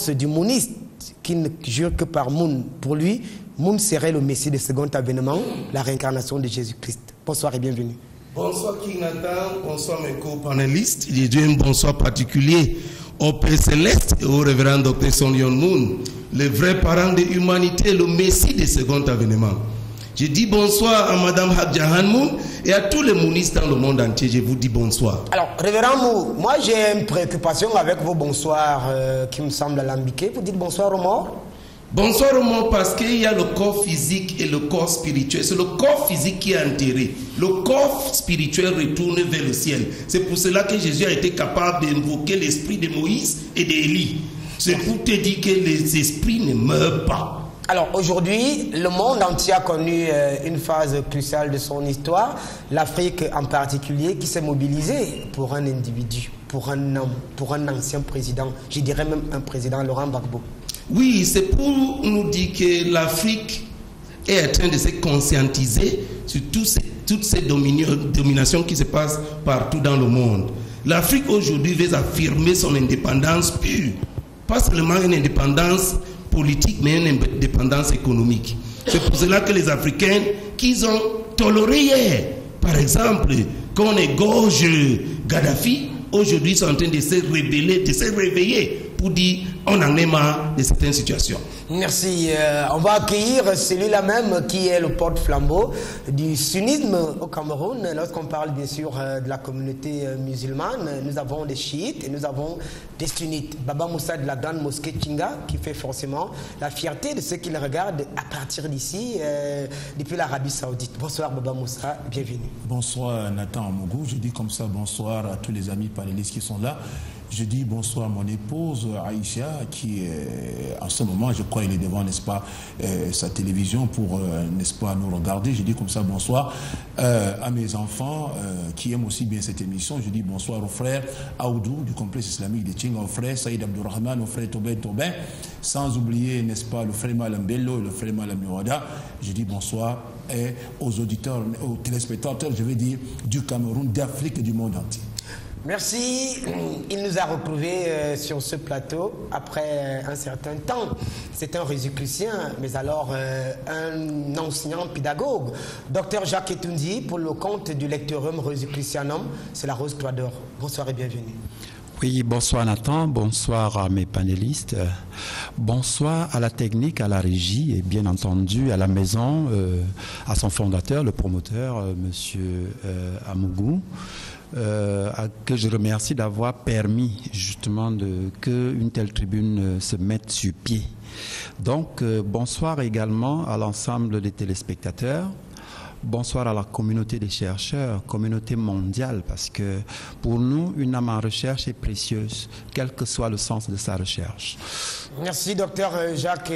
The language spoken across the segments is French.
du mouniste qui ne jure que par Moun. Pour lui, Moun serait le Messie de second avènement, la réincarnation de Jésus-Christ. Bonsoir et bienvenue. Bonsoir King Nathan, bonsoir mes co-panélistes. Je dis un bonsoir particulier au Père Céleste et au révérend Dr Sonyon Moon, le vrai parent de l'humanité, le Messie de second avènement. Je dis bonsoir à Madame Hadjahan Moon et à tous les mounistes dans le monde entier. Je vous dis bonsoir. Alors, révérend Moon, moi j'ai une préoccupation avec vos bonsoirs qui me semblent alambiqués. Vous dites bonsoir aux morts? Bonsoir aux morts parce qu'il y a le corps physique et le corps spirituel. C'est le corps physique qui est enterré. Le corps spirituel retourne vers le ciel. C'est pour cela que Jésus a été capable d'invoquer l'esprit de Moïse et d'Élie. C'est pour te dire que les esprits ne meurent pas. Alors aujourd'hui, le monde entier a connu une phase cruciale de son histoire, l'Afrique en particulier, qui s'est mobilisée pour un individu, pour un homme, pour un ancien président, je dirais même un président, Laurent Gbagbo. Oui, c'est pour nous dire que l'Afrique est en train de se conscientiser sur toutes ces dominations qui se passent partout dans le monde. L'Afrique aujourd'hui veut affirmer son indépendance pure, pas seulement une indépendance politique, mais une indépendance économique. C'est pour cela que les Africains qu'ils ont toléré hier, par exemple, quand on égorge Gaddafi, aujourd'hui ils sont en train de se rebeller, de se réveiller pour dire on en est marre de certaines situations. Merci. On va accueillir celui-là même qui est le porte-flambeau du sunnisme au Cameroun. Lorsqu'on parle bien sûr de la communauté musulmane, nous avons des chiites et nous avons des sunnites. Baba Moussa de la grande mosquée Chinga qui fait forcément la fierté de ceux qui le regardent à partir d'ici, depuis l'Arabie Saoudite. Bonsoir Baba Moussa, bienvenue. Bonsoir Nathan Amougou, je dis comme ça bonsoir à tous les amis panélistes qui sont là. Je dis bonsoir à mon épouse Aïcha qui en ce moment, je crois, il est devant, n'est-ce pas, sa télévision pour, n'est-ce pas, nous regarder. Je dis comme ça bonsoir à mes enfants qui aiment aussi bien cette émission. Je dis bonsoir aux frères Aoudou du complexe islamique de Tchinga, aux frères Saïd Abdourahman, aux frères Tobin, sans oublier, n'est-ce pas, le frère Malam Bello et le frère Malam Nouada. Je dis bonsoir aux auditeurs, aux téléspectateurs, je vais dire, du Cameroun, d'Afrique et du monde entier. Merci. Il nous a retrouvés sur ce plateau après un certain temps. C'est un résicrucien, mais alors un enseignant pédagogue. Docteur Jacques Etundi, pour le compte du Lectorum Rosicrucianum, c'est la Rose Croix d'Or. Bonsoir et bienvenue. Oui, bonsoir Nathan, bonsoir à mes panélistes, bonsoir à la technique, à la régie et bien entendu à la maison, à son fondateur, le promoteur, monsieur Amougou. Que je remercie d'avoir permis justement qu'une telle tribune se mette sur pied. Donc, bonsoir également à l'ensemble des téléspectateurs. Bonsoir à la communauté des chercheurs, communauté mondiale, parce que pour nous, une âme en recherche est précieuse, quel que soit le sens de sa recherche. Merci, docteur Jacques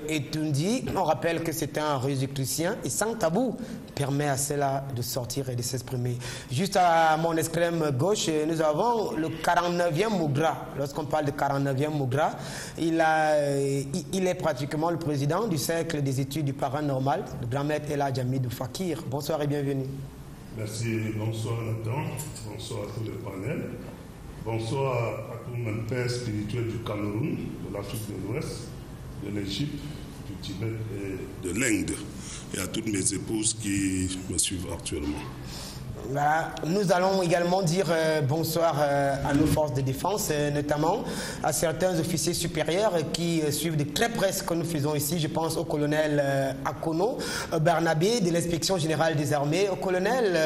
Etundi. On rappelle que c'est un rosicrucien et sans tabou permet à cela de sortir et de s'exprimer. Juste à mon extrême gauche, nous avons le 49e Mougra. Lorsqu'on parle de 49e Mougra, il est pratiquement le président du cercle des études du paranormal, le grand maître El Hadj Hamidou Fakir. Bonsoir et bienvenue. Merci, bonsoir Nathan, bonsoir à tous les panels, bonsoir à tous mes pères spirituels du Cameroun, de l'Afrique de l'Ouest, de l'Égypte, du Tibet et de l'Inde, et à toutes mes épouses qui me suivent actuellement. Voilà. Nous allons également dire bonsoir à nos forces de défense, notamment à certains officiers supérieurs qui suivent de très près ce que nous faisons ici. Je pense au colonel Akono Barnabé de l'inspection générale des armées, au colonel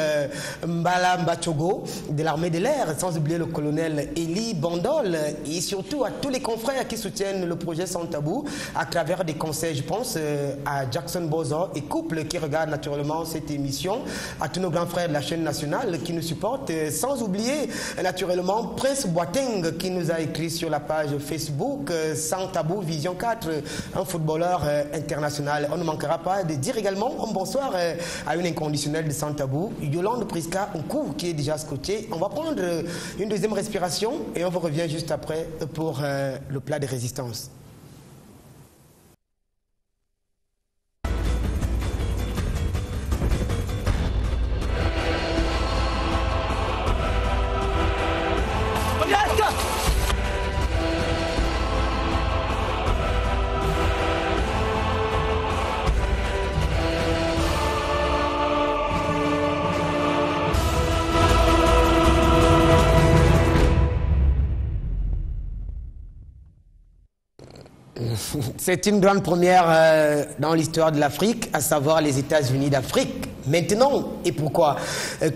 Mbala Mbachogo de l'armée de l'air, sans oublier le colonel Eli Bandol et surtout à tous les confrères qui soutiennent le projet Sans Tabou à travers des conseils. Je pense à Jackson Bozo et couple qui regardent naturellement cette émission, à tous nos grands frères de la chaîne nationale qui nous supportent, sans oublier naturellement Prince Boateng qui nous a écrit sur la page Facebook Sans Tabou Vision 4, un footballeur international. On ne manquera pas de dire également un bonsoir à une inconditionnelle de Sans Tabou, Yolande Priska Onkou qui est déjà scotchée. On va prendre une deuxième respiration et on vous revient juste après pour le plat de résistance. C'est une grande première dans l'histoire de l'Afrique, à savoir les États-Unis d'Afrique. Maintenant, et pourquoi?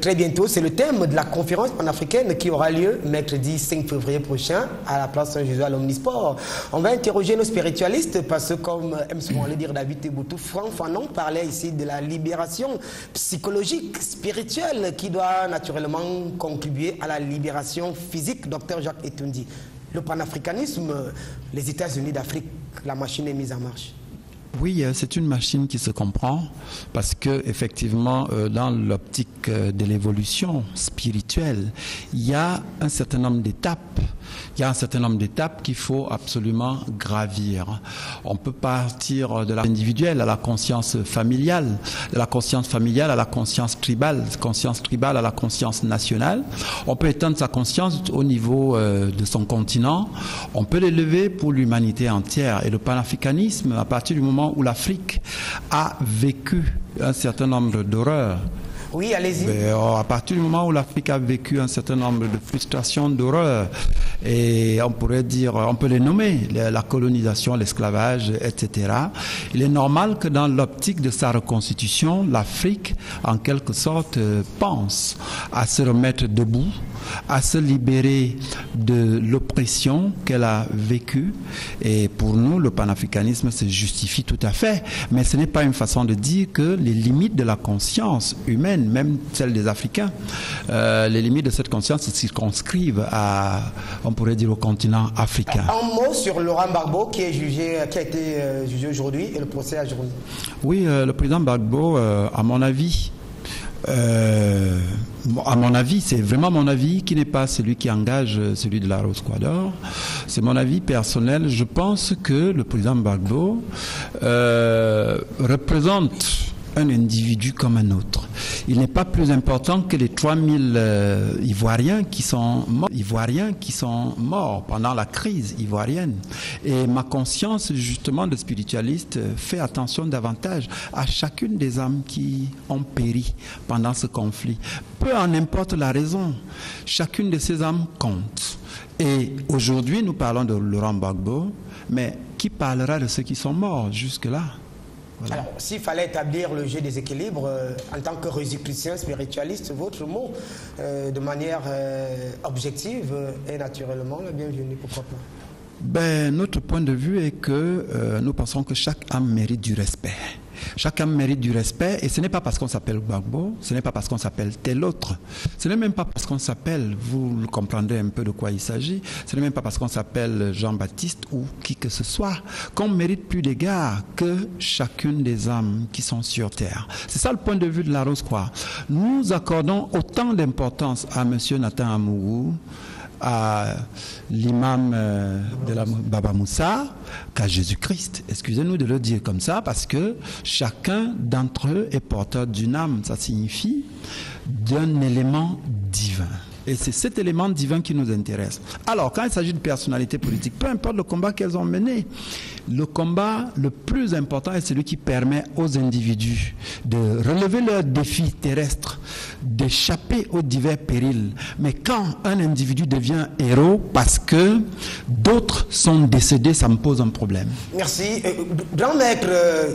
Très bientôt, c'est le thème de la conférence panafricaine qui aura lieu mercredi 5 février prochain à la place Saint-Jésus à l'Omnisport. On va interroger nos spiritualistes parce que, comme aime souvent le dire David Teboutou, Franck Fanon parlait ici de la libération psychologique, spirituelle qui doit naturellement contribuer à la libération physique. Docteur Jacques Etundi. Le panafricanisme, les États-Unis d'Afrique, la machine est mise en marche. Oui, c'est une machine qui se comprend parce que effectivement, dans l'optique de l'évolution spirituelle, il y a un certain nombre d'étapes. Il y a un certain nombre d'étapes qu'il faut absolument gravir. On peut partir de l'individuel à la conscience familiale, de la conscience familiale à la conscience tribale à la conscience nationale. On peut étendre sa conscience au niveau de son continent. On peut l'élever pour l'humanité entière. Et le panafricanisme, à partir du moment où l'Afrique a vécu un certain nombre d'horreurs. Oui, allez-y. À partir du moment où l'Afrique a vécu un certain nombre de frustrations, d'horreurs, et on pourrait dire, on peut les nommer, la colonisation, l'esclavage, etc. Il est normal que dans l'optique de sa reconstitution, l'Afrique, en quelque sorte, pense à se remettre debout, à se libérer de l'oppression qu'elle a vécue. Et pour nous, le panafricanisme se justifie tout à fait. Mais ce n'est pas une façon de dire que les limites de la conscience humaine, même celles des Africains, les limites de cette conscience se circonscrivent à, on pourrait dire, au continent africain. Un mot sur Laurent Gbagbo qui a été jugé aujourd'hui et le procès a journé. Oui, le président Gbagbo, à mon avis, c'est vraiment mon avis qui n'est pas celui qui engage celui de la Rose Quador. C'est mon avis personnel. Je pense que le président Gbagbo représente un individu comme un autre. Il n'est pas plus important que les 3000 Ivoiriens qui sont morts pendant la crise ivoirienne. Et ma conscience, justement, de spiritualiste, fait attention davantage à chacune des âmes qui ont péri pendant ce conflit. Peu en importe la raison, chacune de ces âmes compte. Et aujourd'hui, nous parlons de Laurent Gbagbo, mais qui parlera de ceux qui sont morts jusque-là? Voilà. Alors, s'il fallait établir le jeu des équilibres, en tant que rosicrucien spiritualiste, votre mot, de manière objective et naturellement, la bienvenue, pourquoi pas? Notre point de vue est que nous pensons que chaque âme mérite du respect. Chaque âme mérite du respect, et ce n'est pas parce qu'on s'appelle Gbagbo, ce n'est pas parce qu'on s'appelle tel autre, ce n'est même pas parce qu'on s'appelle, vous comprendrez un peu de quoi il s'agit, ce n'est même pas parce qu'on s'appelle Jean-Baptiste ou qui que ce soit, qu'on mérite plus d'égard que chacune des âmes qui sont sur terre. C'est ça le point de vue de la Rose-Croix. Nous accordons autant d'importance à M. Nathan Amougou, à l'imam de la Baba Moussa qu'à Jésus-Christ. Excusez-nous de le dire comme ça parce que chacun d'entre eux est porteur d'une âme. Ça signifie d'un élément divin. Et c'est cet élément divin qui nous intéresse. Alors, quand il s'agit de personnalités politiques, peu importe le combat qu'elles ont mené, le combat le plus important est celui qui permet aux individus de relever leurs défis terrestres, d'échapper aux divers périls. Mais quand un individu devient héros parce que d'autres sont décédés, ça me pose un problème. Merci. Grand maître,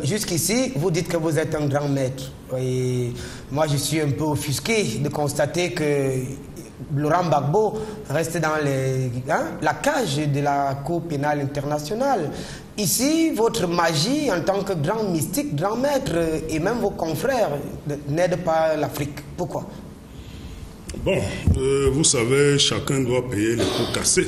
jusqu'ici, vous dites que vous êtes un grand maître. Et moi, je suis un peu offusqué de constater que Laurent Gbagbo reste dans la cage de la Cour pénale internationale. Ici, votre magie en tant que grand mystique, grand maître et même vos confrères n'aident pas l'Afrique. Pourquoi? Bon, vous savez, chacun doit payer les pots cassés.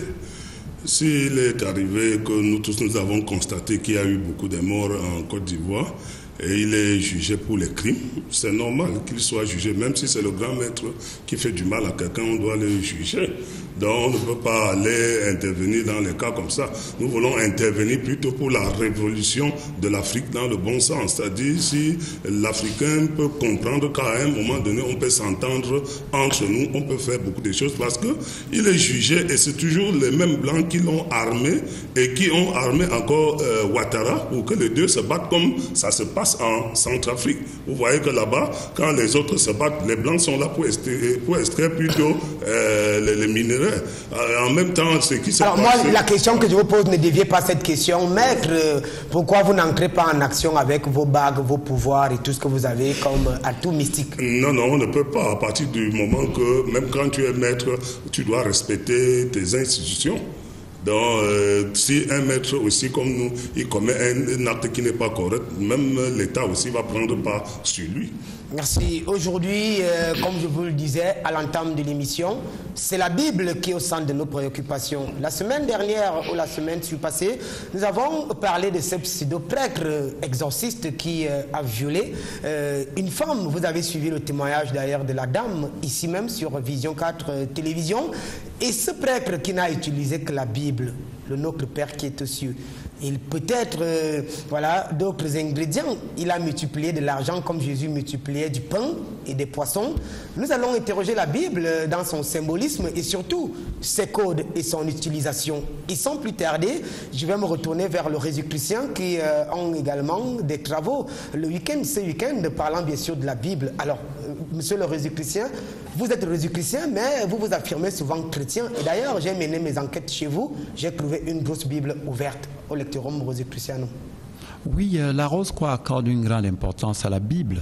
S'il est arrivé que nous tous nous avons constaté qu'il y a eu beaucoup de morts en Côte d'Ivoire, et il est jugé pour les crimes, c'est normal qu'il soit jugé, même si c'est le grand maître qui fait du mal à quelqu'un, on doit le juger. Donc on ne peut pas aller intervenir dans les cas comme ça. Nous voulons intervenir plutôt pour la révolution de l'Afrique dans le bon sens. C'est-à-dire si l'Africain peut comprendre qu'à un moment donné, on peut s'entendre entre nous, on peut faire beaucoup de choses parce qu'il est jugé et c'est toujours les mêmes Blancs qui l'ont armé et qui ont armé encore Ouattara pour que les deux se battent comme ça se passe en Centrafrique. Vous voyez que là-bas, quand les autres se battent, les Blancs sont là pour extraire plutôt les minéraux vrai. En même temps, ce qui s'est passé... Alors moi, la question que je vous pose, ne déviez pas cette question. Maître, pourquoi vous n'entrez pas en action avec vos bagues, vos pouvoirs et tout ce que vous avez comme atout mystique? Non, on ne peut pas. À partir du moment que, même quand tu es maître, tu dois respecter tes institutions. Donc, si un maître aussi comme nous, il commet un acte qui n'est pas correct, même l'État aussi va prendre part sur lui. Merci. Aujourd'hui, comme je vous le disais à l'entame de l'émission, c'est la Bible qui est au centre de nos préoccupations. La semaine dernière ou la semaine surpassée, nous avons parlé de ce pseudo-prêtre exorciste qui a violé une femme. Vous avez suivi le témoignage d'ailleurs de la dame, ici même sur Vision 4 Télévision. Et ce prêtre qui n'a utilisé que la Bible, le Notre Père qui est aux cieux, il peut-être, voilà, d'autres ingrédients. Il a multiplié de l'argent comme Jésus multipliait du pain et des poissons. Nous allons interroger la Bible dans son symbolisme et surtout ses codes et son utilisation. Et sans plus tarder, je vais me retourner vers le Résicrucien qui ont également des travaux le week-end, ce week-end, parlant bien sûr de la Bible. Alors, monsieur le Résicrucien, vous êtes Résicrucien, mais vous vous affirmez souvent chrétien. Et d'ailleurs, j'ai mené mes enquêtes chez vous. J'ai trouvé une grosse Bible ouverte au lectorum Rosicruciano. Oui, la Rose-Croix accorde une grande importance à la Bible.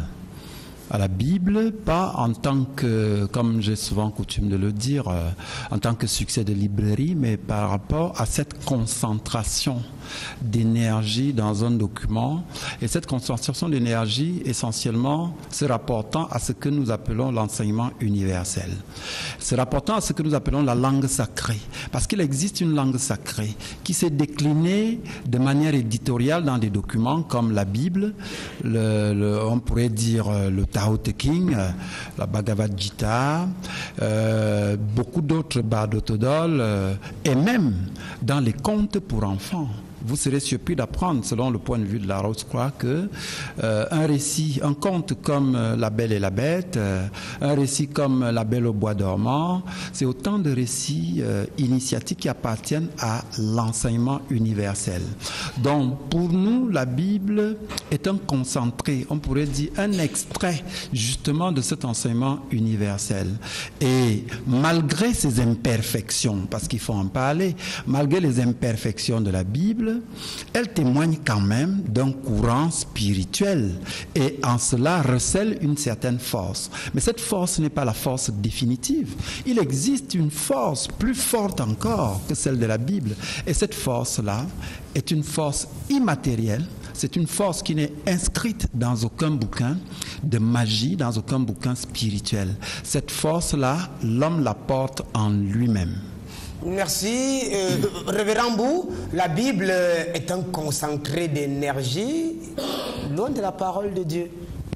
À la Bible, pas en tant que, comme j'ai souvent coutume de le dire, en tant que succès de librairie, mais par rapport à cette concentration d'énergie dans un document, et cette concentration d'énergie essentiellement se rapportant à ce que nous appelons l'enseignement universel, se rapportant à ce que nous appelons la langue sacrée, parce qu'il existe une langue sacrée qui s'est déclinée de manière éditoriale dans des documents comme la Bible, on pourrait dire le Tao Te Ching, la Bhagavad Gita, beaucoup d'autres Bhadotodol, et même dans les contes pour enfants. Vous serez surpris d'apprendre, selon le point de vue de la Rose-Croix, que un récit, un conte comme La Belle et la Bête, un récit comme La Belle au bois dormant, c'est autant de récits initiatiques qui appartiennent à l'enseignement universel. Donc, pour nous, la Bible est un concentré, on pourrait dire un extrait justement de cet enseignement universel. Et malgré ses imperfections, parce qu'il faut en parler, malgré les imperfections de la Bible, elle témoigne quand même d'un courant spirituel et en cela recèle une certaine force. Mais cette force n'est pas la force définitive. Il existe une force plus forte encore que celle de la Bible. Et cette force-là est une force immatérielle. C'est une force qui n'est inscrite dans aucun bouquin de magie, dans aucun bouquin spirituel. Cette force-là, l'homme la porte en lui-même. Merci. Révérend Bou, la Bible est un concentré d'énergie, loin de la parole de Dieu.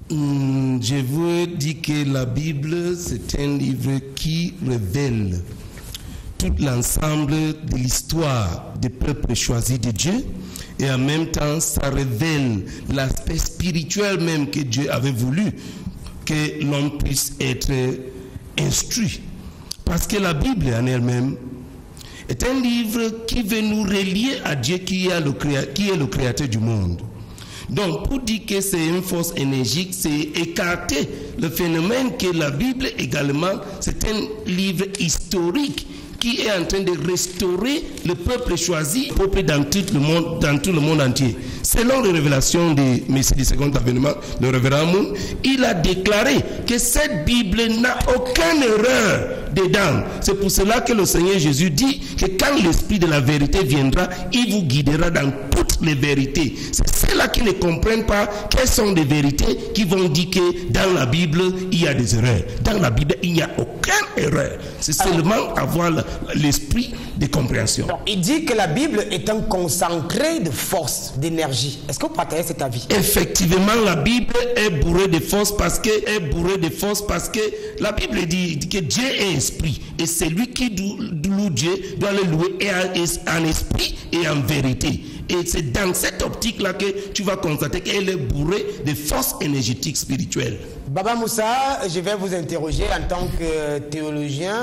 Je veux dire que la Bible, c'est un livre qui révèle tout l'ensemble de l'histoire des peuples choisis de Dieu, et en même temps, ça révèle l'aspect spirituel même que Dieu avait voulu que l'homme puisse être instruit. Parce que la Bible en elle-même est un livre qui veut nous relier à Dieu qui est le créateur du monde. Donc, pour dire que c'est une force énergique, c'est écarter le phénomène que la Bible également, c'est un livre historique qui est en train de restaurer le peuple choisi, le peuple dans tout le monde entier. Selon les révélations de Messie du Second Avènement, le révérend Moon, il a déclaré que cette Bible n'a aucune erreur dedans. C'est pour cela que le Seigneur Jésus dit que quand l'Esprit de la vérité viendra, il vous guidera dans toutes les vérités. C'est ceux-là qui ne comprennent pas quelles sont les vérités qui vont dire que dans la Bible, il y a des erreurs. Dans la Bible, il n'y a aucune erreur. C'est seulement avoir l'esprit de compréhension. Alors, il dit que la Bible est un concentré de force, d'énergie. Est-ce que vous partagez cet avis? Effectivement, la Bible est bourrée de force parce que la Bible dit que Dieu est esprit et c'est lui qui loue Dieu doit le louer en esprit et en vérité. Et c'est dans cette optique-là que tu vas constater qu'elle est bourrée de forces énergétiques spirituelles. Baba Moussa, je vais vous interroger en tant que théologien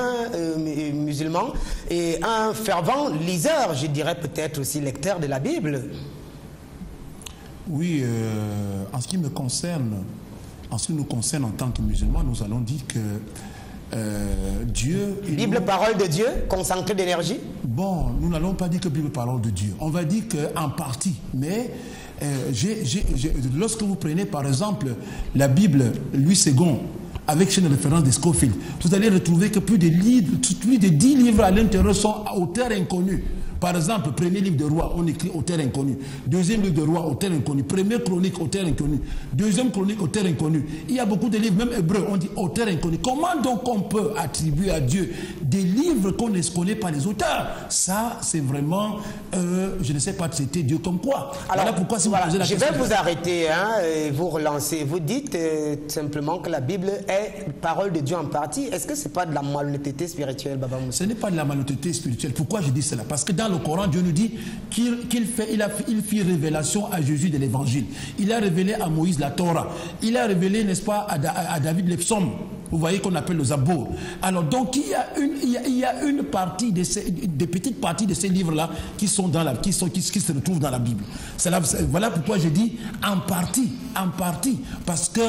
musulman et un fervent liseur, je dirais peut-être aussi lecteur de la Bible. Oui, en ce qui me concerne, en ce qui nous concerne en tant que musulmans, nous allons dire que Dieu... Bible, parole de Dieu, concentré d'énergie? Bon, nous n'allons pas dire que Bible, parole de Dieu. On va dire qu'en partie. Mais lorsque vous prenez par exemple la Bible, Louis II, avec une référence de Scofield, vous allez retrouver que plus de 10 livres à l'intérieur sont à auteur inconnu. Par exemple, premier livre de roi, on écrit auteur inconnu. Deuxième livre de roi, auteur inconnu. Première chronique, auteur inconnu. Deuxième chronique, auteur inconnu. Il y a beaucoup de livres, même hébreux, on dit auteur inconnu. Comment donc on peut attribuer à Dieu des livres qu'on ne connaît pas les auteurs? Ça, c'est vraiment, je ne sais pas citer Dieu comme quoi. Alors, voilà pourquoi si vous posez la je question... vais vous arrêter, et vous relancer. Vous dites simplement que la Bible est parole de Dieu en partie. Est-ce que ce n'est pas de la malhonnêteté spirituelle, Baba Moussa? Ce n'est pas de la malhonnêteté spirituelle. Pourquoi je dis cela? Parce que dans le Coran, Dieu nous dit qu'il fit révélation à Jésus de l'évangile. Il a révélé à Moïse la Torah. Il a révélé, n'est-ce pas, à David les psaumes. Vous voyez qu'on appelle le Zabour. Alors donc il y a une partie des petites parties de ces livres-là qui se retrouvent dans la Bible. Voilà pourquoi je dis en partie, parce que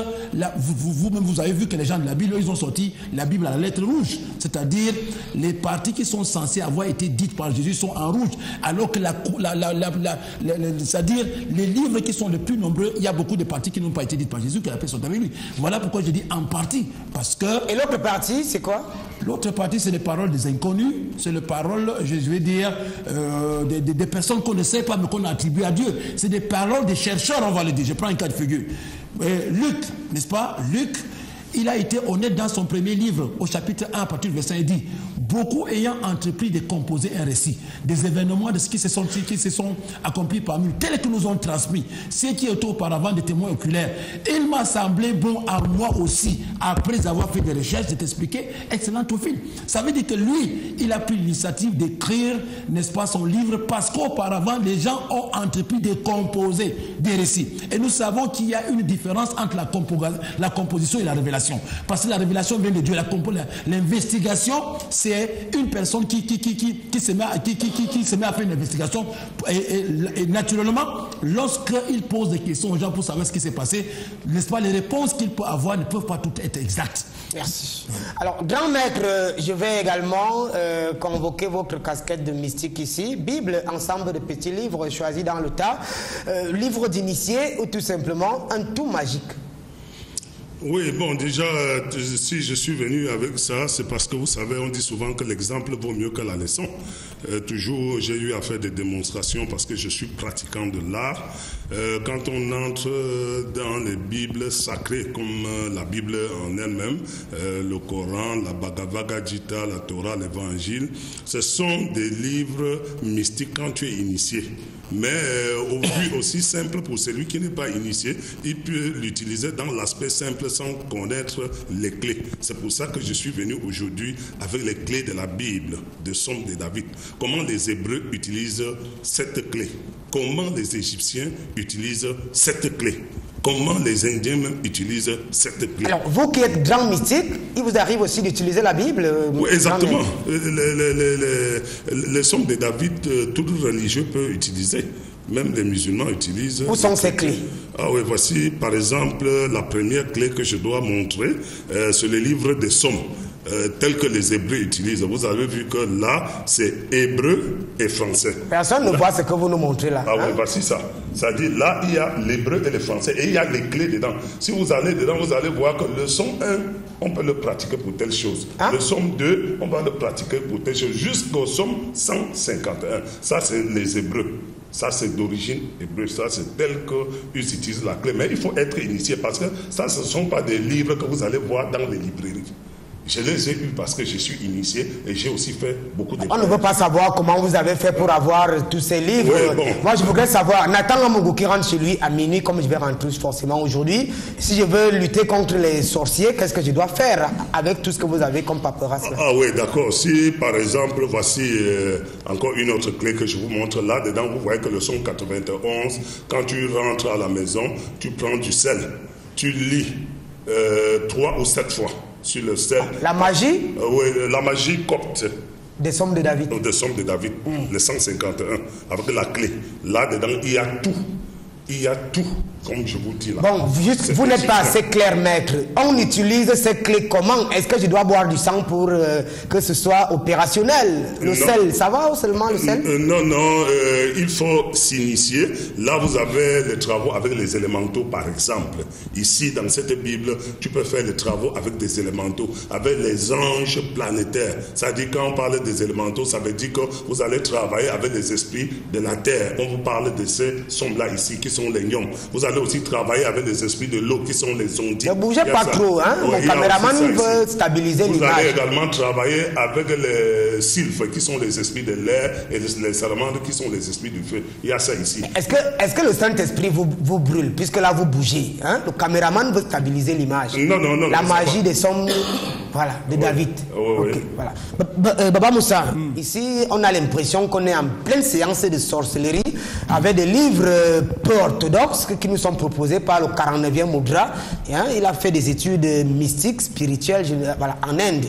vous-même vous avez vu que les gens de la Bible, ils ont sorti la Bible à la lettre rouge, c'est-à-dire les parties qui sont censées avoir été dites par Jésus sont en rouge, alors que c'est-à-dire les livres qui sont les plus nombreux, il y a beaucoup de parties qui n'ont pas été dites par Jésus, que la paix soit avec lui. Voilà pourquoi je dis en partie, parce que... Et l'autre partie, c'est quoi? L'autre partie, c'est les paroles des inconnus, c'est les paroles, je vais dire, des personnes qu'on ne sait pas, mais qu'on a attribuées à Dieu. C'est des paroles des chercheurs, on va le dire. Je prends un cas de figure. Luc, n'est-ce pas? Luc, il a été honnête dans son premier livre, au chapitre 1, à partir du verset 1, il dit: beaucoup ayant entrepris de composer un récit des événements de ce qui se sont accomplis parmi nous, tels que nous ont transmis, ce qui étaient auparavant des témoins oculaires. Il m'a semblé bon à moi aussi, après avoir fait des recherches, de t'expliquer, excellent Théophile. Ça veut dire que lui, il a pris l'initiative d'écrire, n'est-ce pas, son livre, parce qu'auparavant, les gens ont entrepris de composer des récits. Et nous savons qu'il y a une différence entre la composition et la révélation. Parce que la révélation vient de Dieu. L'investigation, c'est une personne qui se met à faire une investigation. Et naturellement, lorsqu'il pose des questions aux gens pour savoir ce qui s'est passé, n'est-ce pas, les réponses qu'il peut avoir ne peuvent pas toutes être exactes. Merci. Alors, grand maître, je vais également convoquer votre casquette de mystique ici. Bible, ensemble de petits livres choisis dans le tas. Livre d'initié ou tout simplement un tout magique? Oui, bon, déjà, si je suis venu avec ça, c'est parce que vous savez, on dit souvent que l'exemple vaut mieux que la leçon. Toujours, j'ai eu à faire des démonstrations parce que je suis pratiquant de l'art. Quand on entre dans les Bibles sacrées, comme la Bible en elle-même, le Coran, la Bhagavad Gita, la Torah, l'Évangile, ce sont des livres mystiques quand tu es initié. Mais au but aussi simple pour celui qui n'est pas initié, il peut l'utiliser dans l'aspect simple sans connaître les clés. C'est pour ça que je suis venu aujourd'hui avec les clés de la Bible, de Somme de David. Comment les Hébreux utilisent cette clé? Comment les Égyptiens utilisent cette clé? Comment les Indiens même utilisent cette clé? Alors, vous qui êtes grand mystique, il vous arrive aussi d'utiliser la Bible? Oui, exactement. Les Sommes de David, tout religieux peut utiliser. Même les musulmans utilisent. Où sont ces clés? Ah oui, voici par exemple la première clé que je dois montrer. C'est le livre des Sommes. Tel que les Hébreux utilisent. Vous avez vu que là, c'est hébreu et français. Personne ne voit ce que vous nous montrez là. Ah oui, voici ça. C'est-à-dire, là, il y a l'hébreu et le français. Et il y a les clés dedans. Si vous allez dedans, vous allez voir que le somme 1, on peut le pratiquer pour telle chose. Le somme 2, on va le pratiquer pour telle chose. Jusqu'au somme 151. Ça, c'est les Hébreux. Ça, c'est d'origine hébreu. Ça, c'est tel qu'ils utilisent la clé. Mais il faut être initié parce que ça, ce ne sont pas des livres que vous allez voir dans les librairies. Je les ai eus parce que je suis initié et j'ai aussi fait beaucoup de... On ne veut pas savoir comment vous avez fait pour avoir tous ces livres. Oui, bon. Moi, je voudrais savoir, Nathan Amougou qui rentre chez lui à minuit, comme je vais rentrer forcément aujourd'hui, si je veux lutter contre les sorciers, qu'est-ce que je dois faire avec tout ce que vous avez comme paperasse? Ah oui, d'accord. Si, par exemple, voici encore une autre clé que je vous montre là. Dedans, vous voyez que le son 91, quand tu rentres à la maison, tu prends du sel. Tu lis 3 ou 7 fois. Sur le sel. La magie? Oui, la magie copte. Des Sommes de David. Des Sommes de David, le 151, avec la clé. Là-dedans, il y a tout. Il y a tout, comme je vous dis là. Bon, juste, vous n'êtes pas assez clair, maître. On utilise ces clés comment? Est-ce que je dois boire du sang pour que ce soit opérationnel? Le sel, ça va ou seulement le sel? Non, il faut s'initier. Là, vous avez les travaux avec les élémentaux, par exemple. Ici, dans cette Bible, tu peux faire les travaux avec des élémentaux, avec les anges planétaires. C'est-à-dire, quand on parle des élémentaux, ça veut dire que vous allez travailler avec les esprits de la terre. On vous parle de ces sombres-là ici, qui sont les gnomes. Vous allez aussi travailler avec les esprits de l'eau, qui sont les ondiers. Ne bougez pas trop, hein? Mon caméraman veut stabiliser l'image. Vous allez également travailler avec les sylphes, qui sont les esprits de l'air, et les salamandres, qui sont les esprits du feu. Il y a ça ici. Est-ce que le Saint-Esprit vous brûle, puisque là vous bougez, hein? Le caméraman veut stabiliser l'image. Non. La magie des sombres, voilà, de David. Okay, voilà. Baba Moussa, ici on a l'impression qu'on est en pleine séance de sorcellerie avec des livres peu orthodoxes qui nous sont proposés par le 49e Mudra. Hein? Il a fait des études mystiques, spirituelles, voilà, en Inde.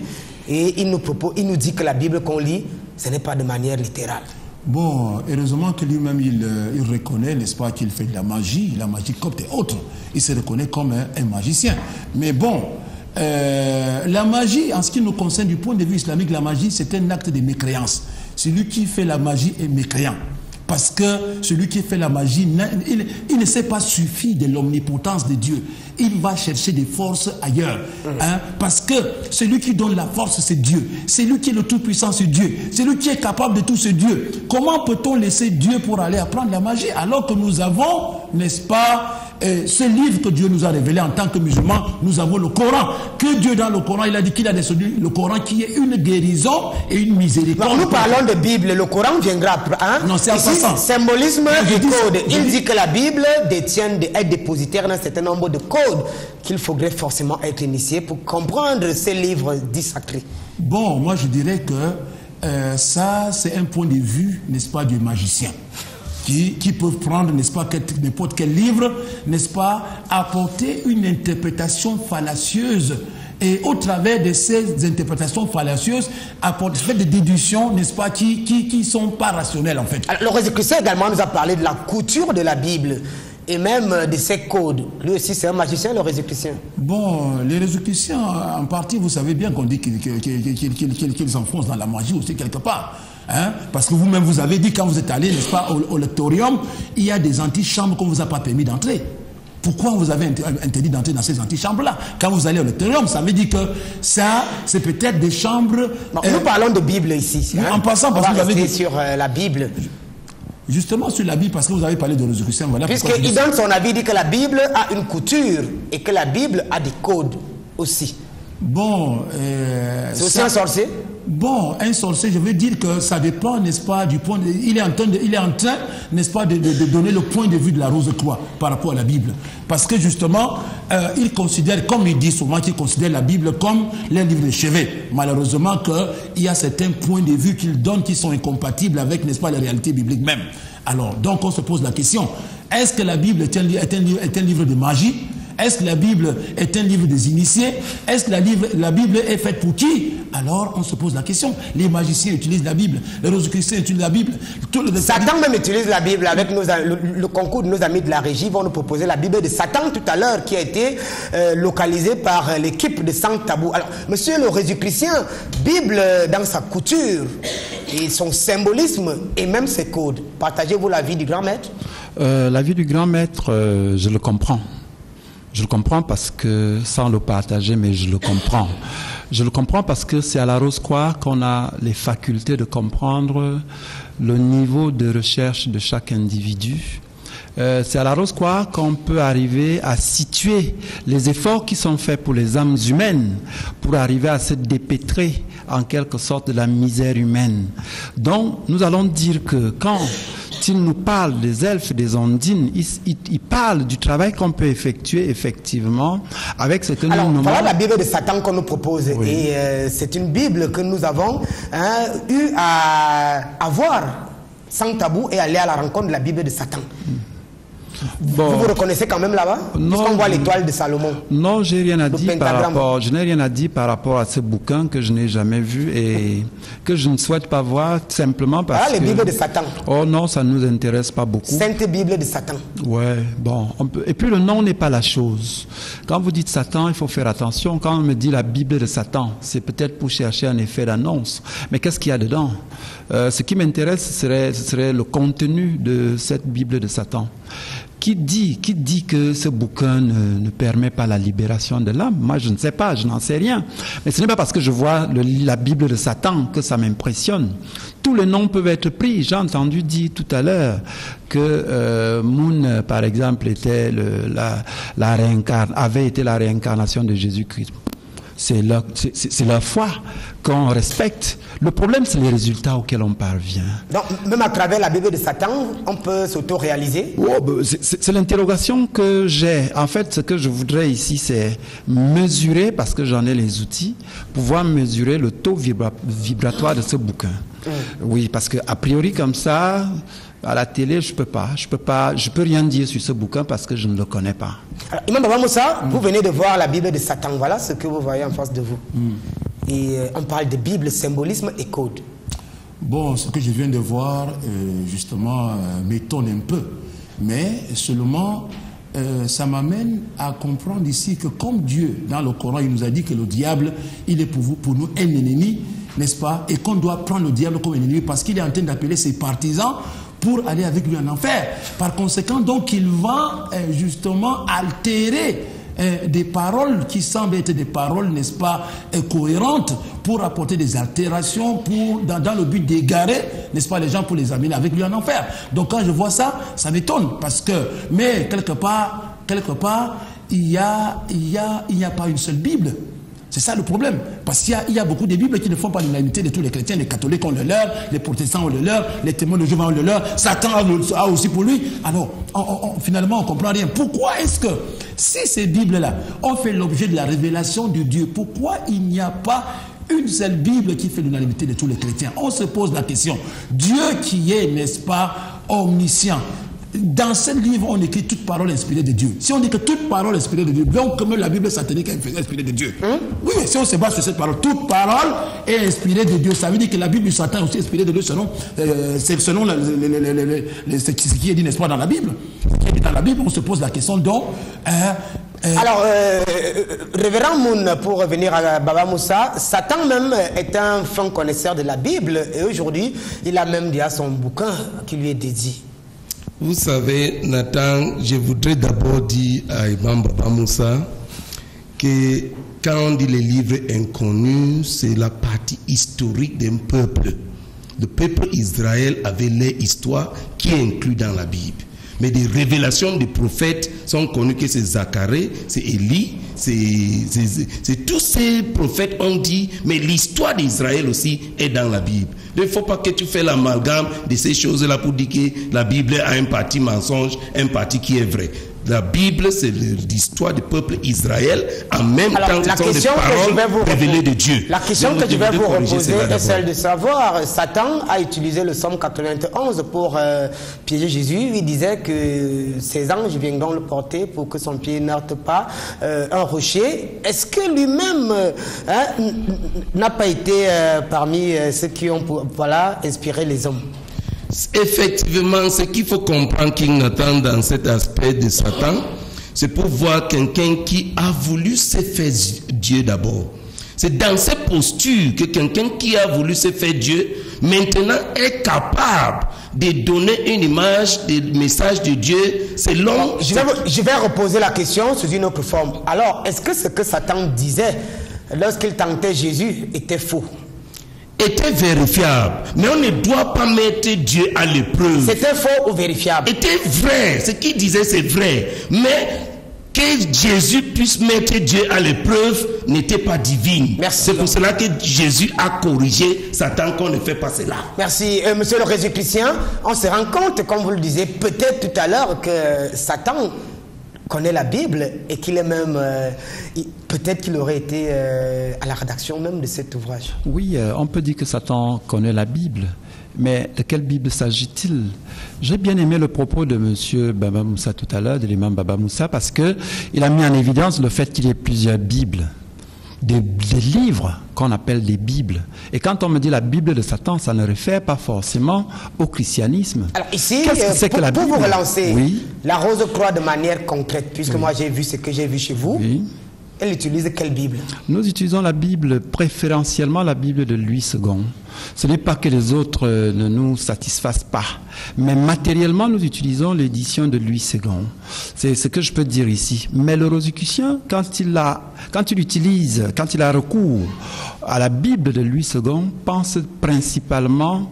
Et il nous dit que la Bible qu'on lit, ce n'est pas de manière littérale. Bon, heureusement que lui-même, il reconnaît, n'est-ce pas, qu'il fait de la magie copte et autres. Il se reconnaît comme un magicien. Mais bon, la magie, en ce qui nous concerne du point de vue islamique, la magie, c'est un acte de mécréance. Celui qui fait la magie est mécréant. Parce que celui qui fait la magie, il ne s'est pas suffi de l'omnipotence de Dieu. Il va chercher des forces ailleurs. Hein? Parce que celui qui donne la force, c'est Dieu. C'est lui qui est le Tout-Puissant, c'est Dieu. C'est lui qui est capable de tout, c'est Dieu. Comment peut-on laisser Dieu pour aller apprendre la magie alors que nous avons, n'est-ce pas, ce livre que Dieu nous a révélé en tant que musulmans, nous avons le Coran. Que Dieu dans le Coran, il a dit qu'il a descendu le Coran qui est une guérison et une miséricorde. Nous parlons de Bible, le Coran viendra après. Hein? Non, c'est en passant. Symbolisme et code. Il dit que la Bible est dépositaire d'un certain nombre de codes qu'il faudrait forcément être initié pour comprendre ces livres dits sacrés. Bon, moi je dirais que ça, c'est un point de vue, n'est-ce pas, du magicien. Qui peuvent prendre, n'est-ce pas, n'importe quel livre, n'est-ce pas, apporter une interprétation fallacieuse. Et au travers de ces interprétations fallacieuses, faire des déductions, n'est-ce pas, qui sont pas rationnelles en fait. Alors, le Résécution également nous a parlé de la couture de la Bible et même de ses codes. Lui aussi, c'est un magicien, le Résécution. Bon, les Résécutions, en partie, vous savez bien qu'on dit qu'ils s'enfoncent dans la magie aussi quelque part. Hein? Parce que vous-même, vous avez dit, quand vous êtes allé, n'est-ce pas, au lectorium, il y a des antichambres qu'on ne vous a pas permis d'entrer. Pourquoi vous avez interdit d'entrer dans ces antichambres-là? Quand vous allez au lectorium, ça veut dire que ça, c'est peut-être des chambres... Bon, nous parlons de Bible ici. Hein? En passant, parce que vous avez dit... sur la Bible. Justement sur la Bible, parce que vous avez parlé de Résécution. Voilà. Puisqu'il donne son avis, il dit que la Bible a une couture et que la Bible a des codes aussi. Bon... c'est aussi un sorcier? Bon, un sorcier, je veux dire que ça dépend, n'est-ce pas, du point de... Il est en train, n'est-ce pas, de donner le point de vue de la Rose-Croix par rapport à la Bible. Parce que justement, il considère, comme il dit souvent, qu'il considère la Bible comme un livre de chevet. Malheureusement, qu'il y a certains points de vue qu'il donne qui sont incompatibles avec, n'est-ce pas, la réalité biblique même. Alors, donc on se pose la question, est-ce que la Bible est un livre de magie? Est-ce que la Bible est un livre des initiés? Est-ce que la Bible est faite pour qui? Alors, on se pose la question. Les magiciens utilisent la Bible. Les Rosicruciens utilisent la Bible. Satan même utilise la Bible avec le concours de nos amis de la régie. Ils vont nous proposer la Bible de Satan tout à l'heure qui a été localisée par l'équipe de Sans Tabou. Alors, monsieur le Rosicrucien, Bible dans sa couture et son symbolisme et même ses codes. Partagez-vous l'avis du grand maître? L'avis du grand maître, je le comprends. Je le comprends parce que, sans le partager, mais je le comprends. Je le comprends parce que c'est à la Rose-Croix qu'on a les facultés de comprendre le niveau de recherche de chaque individu. C'est à la Rose-Croix qu'on peut arriver à situer les efforts qui sont faits pour les âmes humaines pour arriver à se dépêtrer en quelque sorte de la misère humaine. Donc, nous allons dire que quand il nous parle des elfes, des ondines, il parle du travail qu'on peut effectuer effectivement avec cette... Alors, voilà la Bible de Satan qu'on nous propose. Oui. Et c'est une Bible que nous avons eu à avoir sans tabou et aller à la rencontre de la Bible de Satan. Vous vous reconnaissez quand même là-bas? Puisqu'on voit l'étoile de Salomon. Non, j'ai rien à dire je n'ai rien à dire par rapport à ce bouquin que je n'ai jamais vu et que je ne souhaite pas voir simplement parce que... les Bibles de Satan. Oh non, ça ne nous intéresse pas beaucoup. Sainte Bible de Satan. Ouais, bon. Et puis le nom n'est pas la chose. Quand vous dites Satan, il faut faire attention. Quand on me dit la Bible de Satan, c'est peut-être pour chercher un effet d'annonce. Mais qu'est-ce qu'il y a dedans? Ce qui m'intéresse, ce serait le contenu de cette Bible de Satan. Qui dit que ce bouquin ne permet pas la libération de l'âme? Moi, je ne sais pas, je n'en sais rien. Mais ce n'est pas parce que je vois la Bible de Satan que ça m'impressionne. Tous les noms peuvent être pris. J'ai entendu dire tout à l'heure que Moon, par exemple, était avait été la réincarnation de Jésus-Christ. C'est leur foi qu'on respecte. Le problème, c'est les résultats auxquels on parvient. Donc, même à travers la Bible de Satan, on peut s'auto-réaliser? C'est l'interrogation que j'ai. En fait, ce que je voudrais ici, c'est mesurer, parce que j'en ai les outils, pouvoir mesurer le taux vibratoire de ce bouquin. Oui, parce qu'a priori, comme ça, à la télé, je peux rien dire sur ce bouquin parce que je ne le connais pas. Alors, Imam Baba Moussa, vous venez de voir la Bible de Satan. Voilà ce que vous voyez en face de vous. Et on parle de Bible, symbolisme et code. Bon, ce que je viens de voir, justement, m'étonne un peu. Mais seulement, ça m'amène à comprendre ici que comme Dieu, dans le Coran, il nous a dit que le diable, il est pour nous un ennemi, n'est-ce pas? Et qu'on doit prendre le diable comme un ennemi parce qu'il est en train d'appeler ses partisans pour aller avec lui en enfer. Par conséquent, donc, il va justement altérer des paroles qui semblent être des paroles, n'est-ce pas, cohérentes pour apporter des altérations dans le but d'égarer, n'est-ce pas, les gens pour les amener avec lui en enfer. Donc quand je vois ça, ça m'étonne parce que, mais quelque part, il n'y a pas une seule Bible. C'est ça le problème. Parce qu'il y a beaucoup de Bibles qui ne font pas l'unanimité de tous les chrétiens. Les catholiques ont le leur, les protestants ont le leur, les témoins de Jéhovah ont le leur, Satan a aussi pour lui. Alors, finalement, on ne comprend rien. Pourquoi est-ce que, si ces Bibles-là ont fait l'objet de la révélation de Dieu, pourquoi il n'y a pas une seule Bible qui fait l'unanimité de tous les chrétiens? On se pose la question. Dieu qui est, n'est-ce pas, omniscient. Dans ce livre, on écrit toute parole inspirée de Dieu. Si on dit que toute parole inspirée de Dieu, donc comme la Bible satanique est inspirée de Dieu. Oui, si on se base sur cette parole, toute parole est inspirée de Dieu. Ça veut dire que la Bible du Satan est aussi inspirée de Dieu selon ce qui est dit, n'est-ce pas, dans la Bible. Ce qui est dit dans la Bible, on se pose la question donc... Alors, Révérend Moon, pour revenir à Baba Moussa, Satan même est un franc connaisseur de la Bible et aujourd'hui, il a même dit à son bouquin qui lui est dédié. Vous savez, Nathan, je voudrais d'abord dire à Imam Baba Moussa que quand on dit les livres inconnus, c'est la partie historique d'un peuple. Le peuple Israël avait leur histoire qui est inclue dans la Bible. Mais des révélations des prophètes sont connues que c'est Zacharie, c'est Élie, c'est tous ces prophètes ont dit, mais l'histoire d'Israël aussi est dans la Bible. Il ne faut pas que tu fasses l'amalgame de ces choses-là pour dire que la Bible a un parti mensonge, un parti qui est vrai. La Bible, c'est l'histoire du peuple Israël, en même temps que ce sont des paroles révélées de Dieu. La question que je vais vous reposer est celle de savoir, Satan a utilisé le psaume 91 pour piéger Jésus. Il disait que ses anges viendront le porter pour que son pied n'heurte pas un rocher. Est-ce que lui-même n'a pas été parmi ceux qui ont inspiré les hommes? Effectivement, ce qu'il faut comprendre, King Nathan, dans cet aspect de Satan, c'est pour voir quelqu'un qui a voulu se faire Dieu d'abord. C'est dans cette posture que quelqu'un qui a voulu se faire Dieu, maintenant est capable de donner une image, des messages de Dieu selon... Je vais reposer la question sous une autre forme. Alors, est-ce que ce que Satan disait lorsqu'il tentait Jésus était faux? Était vérifiable, mais on ne doit pas mettre Dieu à l'épreuve. C'était faux ou vérifiable? Était vrai, ce qu'il disait c'est vrai, mais que Jésus puisse mettre Dieu à l'épreuve n'était pas divine. C'est pour cela que Jésus a corrigé Satan qu'on ne fait pas cela. Merci. Monsieur le Résu-Christien, on se rend compte, comme vous le disiez peut-être tout à l'heure, que Satan connaît la Bible et qu'il est même... peut-être qu'il aurait été à la rédaction même de cet ouvrage. Oui, on peut dire que Satan connaît la Bible. Mais de quelle Bible s'agit-il? J'ai bien aimé le propos de M. Baba Moussa tout à l'heure, de l'imam Baba Moussa, parce qu'il a mis en évidence le fait qu'il y ait plusieurs Bibles. Des livres qu'on appelle des Bibles. Et quand on me dit la Bible de Satan, ça ne réfère pas forcément au christianisme. Alors ici, qu'est-ce que c'est que la Bible? Pour vous relancer, oui. La Rose-Croix de manière concrète, puisque moi j'ai vu ce que j'ai vu chez vous, Oui. elle utilise quelle Bible? Nous utilisons la Bible, préférentiellement la Bible de Louis II. Ce n'est pas que les autres ne nous satisfassent pas, mais matériellement, nous utilisons l'édition de Louis II. C'est ce que je peux dire ici. Mais le Rosicrucien, quand il a recours à la Bible de Louis II, pense principalement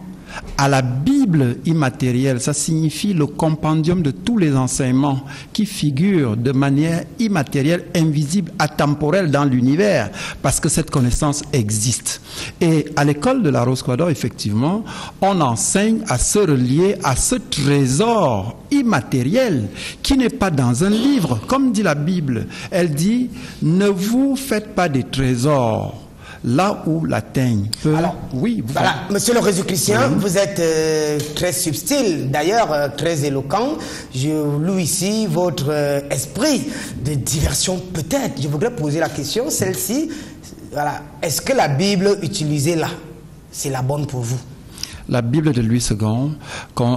à la Bible immatérielle. Ça signifie le compendium de tous les enseignements qui figurent de manière immatérielle, invisible, atemporelle dans l'univers, parce que cette connaissance existe. Et à l'école de la Rose-Croix d'Or, effectivement, on enseigne à se relier à ce trésor immatériel qui n'est pas dans un livre. Comme dit la Bible, elle dit « Ne vous faites pas des trésors » là où la teigne peut... Alors, oui, voilà, monsieur le Rosicrucien, oui. Vous êtes très subtil, d'ailleurs très éloquent. Je loue ici votre esprit de diversion peut-être. Je voudrais poser la question, celle-ci, voilà, est-ce que la Bible utilisée là, c'est la bonne pour vous? La Bible de Louis II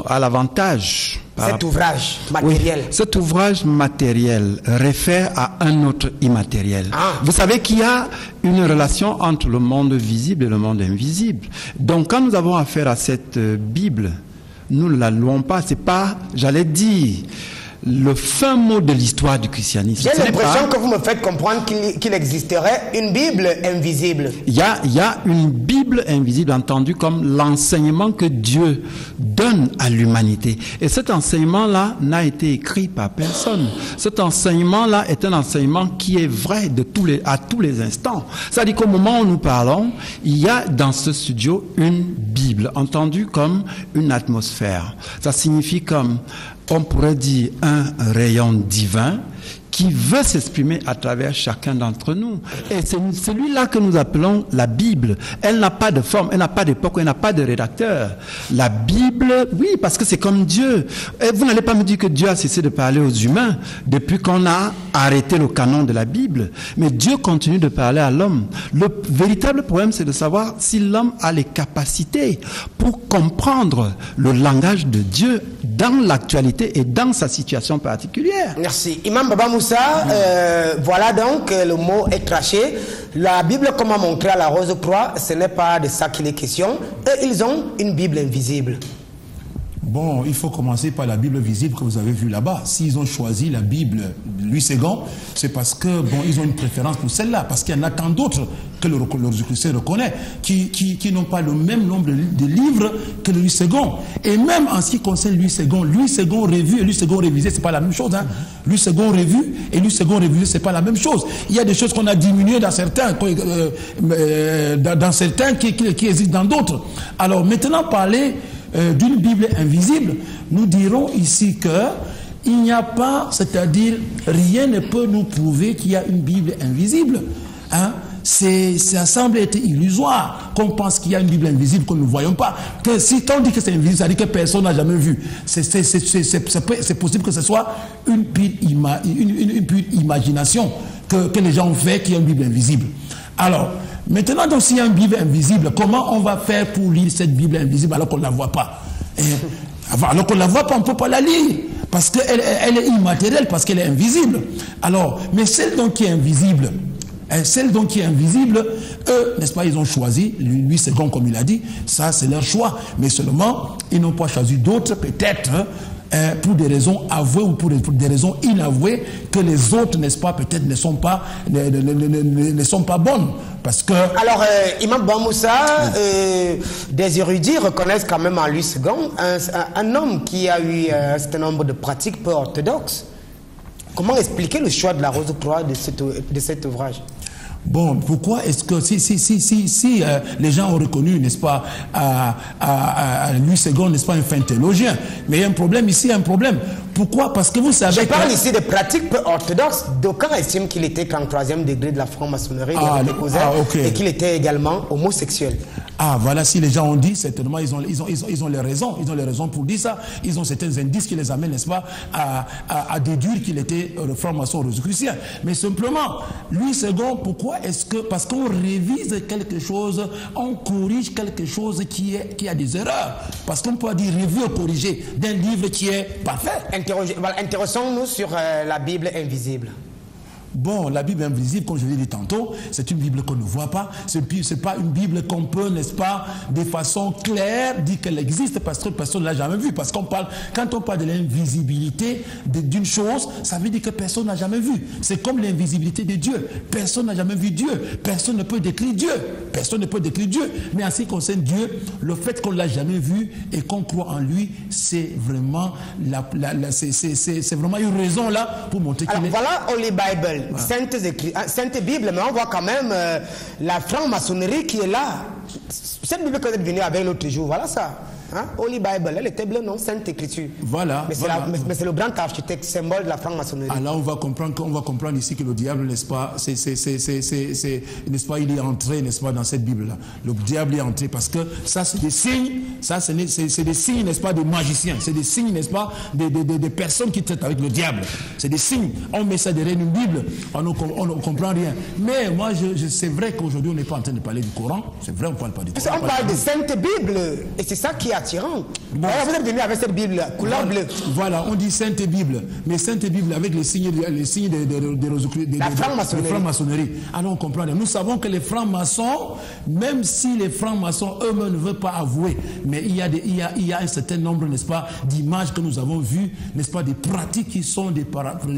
a l'avantage... Cet ouvrage matériel. Oui, cet ouvrage matériel réfère à un autre immatériel. Ah. Vous savez qu'il y a une relation entre le monde visible et le monde invisible. Donc quand nous avons affaire à cette Bible, nous ne la louons pas. C'est pas, j'allais dire, le fin mot de l'histoire du christianisme. J'ai l'impression que vous me faites comprendre qu'il existerait une Bible invisible. Il y a une Bible invisible, entendue comme l'enseignement que Dieu donne à l'humanité. Et cet enseignement-là n'a été écrit par personne. Cet enseignement-là est un enseignement qui est vrai à tous les instants. C'est-à-dire qu'au moment où nous parlons, il y a dans ce studio une Bible, entendue comme une atmosphère. Ça signifie comme, on pourrait dire, un rayon divin qui veut s'exprimer à travers chacun d'entre nous. Et c'est celui-là que nous appelons la Bible. Elle n'a pas de forme, elle n'a pas d'époque, elle n'a pas de rédacteur. La Bible, oui, parce que c'est comme Dieu. Et vous n'allez pas me dire que Dieu a cessé de parler aux humains depuis qu'on a arrêté le canon de la Bible. Mais Dieu continue de parler à l'homme. Le véritable problème, c'est de savoir si l'homme a les capacités pour comprendre le langage de Dieu dans l'actualité et dans sa situation particulière. Merci. Imam Baba Moussa, voilà donc, le mot est craché. La Bible, comme a montré à la Rose-Croix, ce n'est pas de ça qu'il est question. Et ils ont une Bible invisible. Bon, il faut commencer par la Bible visible que vous avez vue là-bas. S'ils ont choisi la Bible de Louis II, c'est parce que, bon, ils ont une préférence pour celle-là, parce qu'il y en a tant d'autres que le Rosicrucien reconnaît, qui n'ont pas le même nombre de livres que Louis II. Et même en ce qui concerne Louis II revu et Louis II révisé, c'est pas la même chose, hein. Louis II revu et Louis II révisé, c'est pas la même chose. Il y a des choses qu'on a diminuées dans certains, qui existent dans d'autres. Alors, maintenant, parler d'une Bible invisible, nous dirons ici que il n'y a pas, c'est-à-dire rien ne peut nous prouver qu'il y a une Bible invisible. Hein? Ça semble être illusoire qu'on pense qu'il y a une Bible invisible que nous ne voyons pas. Que si on dit que c'est invisible, ça dit que personne n'a jamais vu. C'est possible que ce soit une pure imagination que les gens ont fait qu'il y a une Bible invisible. Alors, maintenant, donc, s'il y a une Bible invisible, comment on va faire pour lire cette Bible invisible alors qu'on ne la voit pas? Alors qu'on ne la voit pas, on ne peut pas la lire. Parce qu'elle est immatérielle, parce qu'elle est invisible. Alors, mais celle donc qui est invisible, eux, n'est-ce pas, ils ont choisi, Louis II, comme il a dit, ça c'est leur choix. Mais seulement, ils n'ont pas choisi d'autres, peut-être, pour des raisons avouées ou pour des raisons inavouées, que les autres, n'est-ce pas, peut-être ne sont pas bonnes. Parce que... Alors, Imam Baba Moussa, des érudits reconnaissent quand même en Louis II un homme qui a eu un certain nombre de pratiques peu orthodoxes. Comment expliquer le choix de la Rose-Croix de cet ouvrage? Bon, pourquoi est-ce que si les gens ont reconnu, n'est-ce pas, à Louis II, n'est-ce pas, un fin théologien, mais il y a un problème ici, un problème. Pourquoi? Parce que vous savez... Je parle ici de pratiques peu orthodoxes. D'aucuns estiment qu'il était qu'en 3e degré de la franc-maçonnerie, okay. et qu'il était également homosexuel. Ah, voilà, si les gens ont dit, certainement, ils ont les raisons. Ils ont les raisons pour dire ça. Ils ont certains indices qui les amènent, n'est-ce pas, à déduire qu'il était franc-maçon rosicrucien. Mais simplement, Louis II, pourquoi est-ce que... Parce qu'on révise quelque chose, on corrige quelque chose qui a des erreurs. Parce qu'on peut dire réviser ou corriger d'un livre qui est parfait. Intéressons-nous sur la Bible invisible. Bon, la Bible invisible, comme je l'ai dit tantôt, c'est une Bible qu'on ne voit pas. C'est pas une Bible qu'on peut, n'est-ce pas, de façon claire dire qu'elle existe parce que personne ne l'a jamais vue. Parce qu'on parle, quand on parle de l'invisibilité d'une chose, ça veut dire que personne n'a jamais vu. C'est comme l'invisibilité de Dieu. Personne n'a jamais vu Dieu. Personne ne peut décrire Dieu. Personne ne peut décrire Dieu. Mais en ce qui concerne Dieu, le fait qu'on ne l'a jamais vu et qu'on croit en lui, c'est vraiment c'est vraiment une raison là pour montrer qu'il est... Voilà Holy Bible. Sainte Bible, mais on voit quand même la franc-maçonnerie qui est là. Cette Bible que vous êtes venu avec l'autre jour, voilà ça. Hein? Holy Bible, elle était bleue, non? Sainte Écriture. Voilà. Mais c'est le grand architecte, symbole de la franc-maçonnerie. Alors on va comprendre ici que le diable, n'est-ce pas, n'est-ce pas, il est entré, n'est-ce pas, dans cette Bible-là. Le diable est entré parce que ça, c'est des signes, c'est des signes, n'est-ce pas, des magiciens. C'est des signes, n'est-ce pas, des personnes qui traitent avec le diable. C'est des signes. On met ça derrière une Bible, on ne comprend rien. Mais moi, c'est vrai qu'aujourd'hui, on n'est pas en train de parler du Coran. C'est vrai, on ne parle pas du Coran. On parle de Sainte Bible. Et c'est ça qui est attirant. Bon. Alors, vous êtes venu avec cette Bible, couleur bleue. Voilà, on dit Sainte Bible. Mais Sainte Bible avec les signes de la franc-maçonnerie. Alors on comprend. Nous savons que les francs-maçons, même si les francs-maçons eux-mêmes ne veulent pas avouer, mais il y a un certain nombre, n'est-ce pas, d'images que nous avons vues, n'est-ce pas, des pratiques qui sont des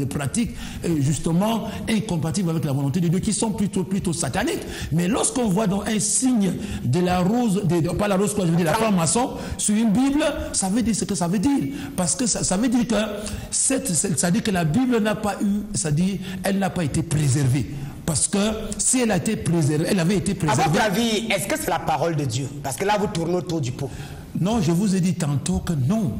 pratiques justement incompatibles avec la volonté de Dieu, qui sont plutôt sataniques. Mais lorsqu'on voit donc un signe de la rose, pas la rose, quoi, je veux dire, la franc-maçon, sur une Bible, ça veut dire ce que ça veut dire. Parce que ça veut dire que ça dit que la Bible n'a pas eu, c'est-à-dire elle n'a pas été préservée. Parce que si elle a été préservée, elle avait été préservée. À votre avis, est-ce que c'est la parole de Dieu? Parce que là, vous tournez autour du pot. Non, je vous ai dit tantôt que non.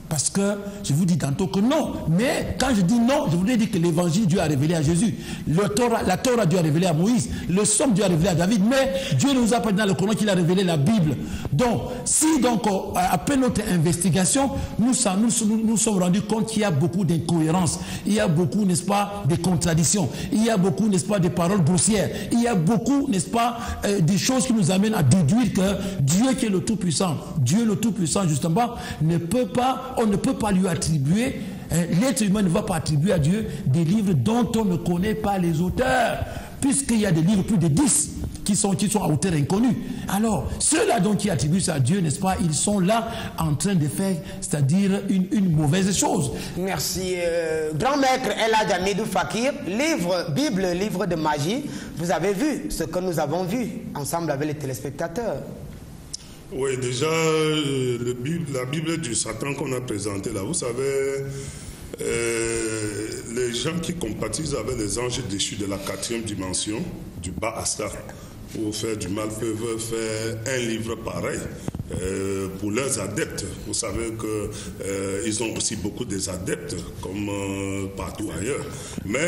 Parce que je vous dis tantôt que non. Mais quand je dis non, je voudrais dire que l'évangile, Dieu a révélé à Jésus. La Torah, Dieu a révélé à Moïse. Le Somme, Dieu a révélé à David. Mais Dieu nous a pas dit dans le Coran qu'il a révélé la Bible. Donc, si après notre investigation, nous sommes rendus compte qu'il y a beaucoup d'incohérences. Il y a beaucoup, n'est-ce pas, de contradictions. Il y a beaucoup, n'est-ce pas, de paroles grossières. Il y a beaucoup, n'est-ce pas, des choses qui nous amènent à déduire que Dieu qui est le Tout-Puissant, Dieu le Tout-Puissant, justement, on ne peut pas lui attribuer, l'être humain ne va pas attribuer à Dieu des livres dont on ne connaît pas les auteurs, puisqu'il y a des livres, plus de 10, qui sont à hauteur inconnue. Alors, ceux-là donc qui attribuent ça à Dieu, n'est-ce pas, ils sont là en train de faire, c'est-à-dire une mauvaise chose. Merci. Grand maître El Hadj Hamidou Fakir, Bible, livre de magie, vous avez vu ce que nous avons vu ensemble avec les téléspectateurs. Oui, déjà, la Bible du Satan qu'on a présentée là, vous savez, les gens qui compatissent avec les anges déchus de la 4e dimension, du bas Astar, pour faire du mal, peuvent faire un livre pareil pour leurs adeptes. Vous savez qu'ils ont aussi beaucoup des adeptes, comme partout ailleurs. Mais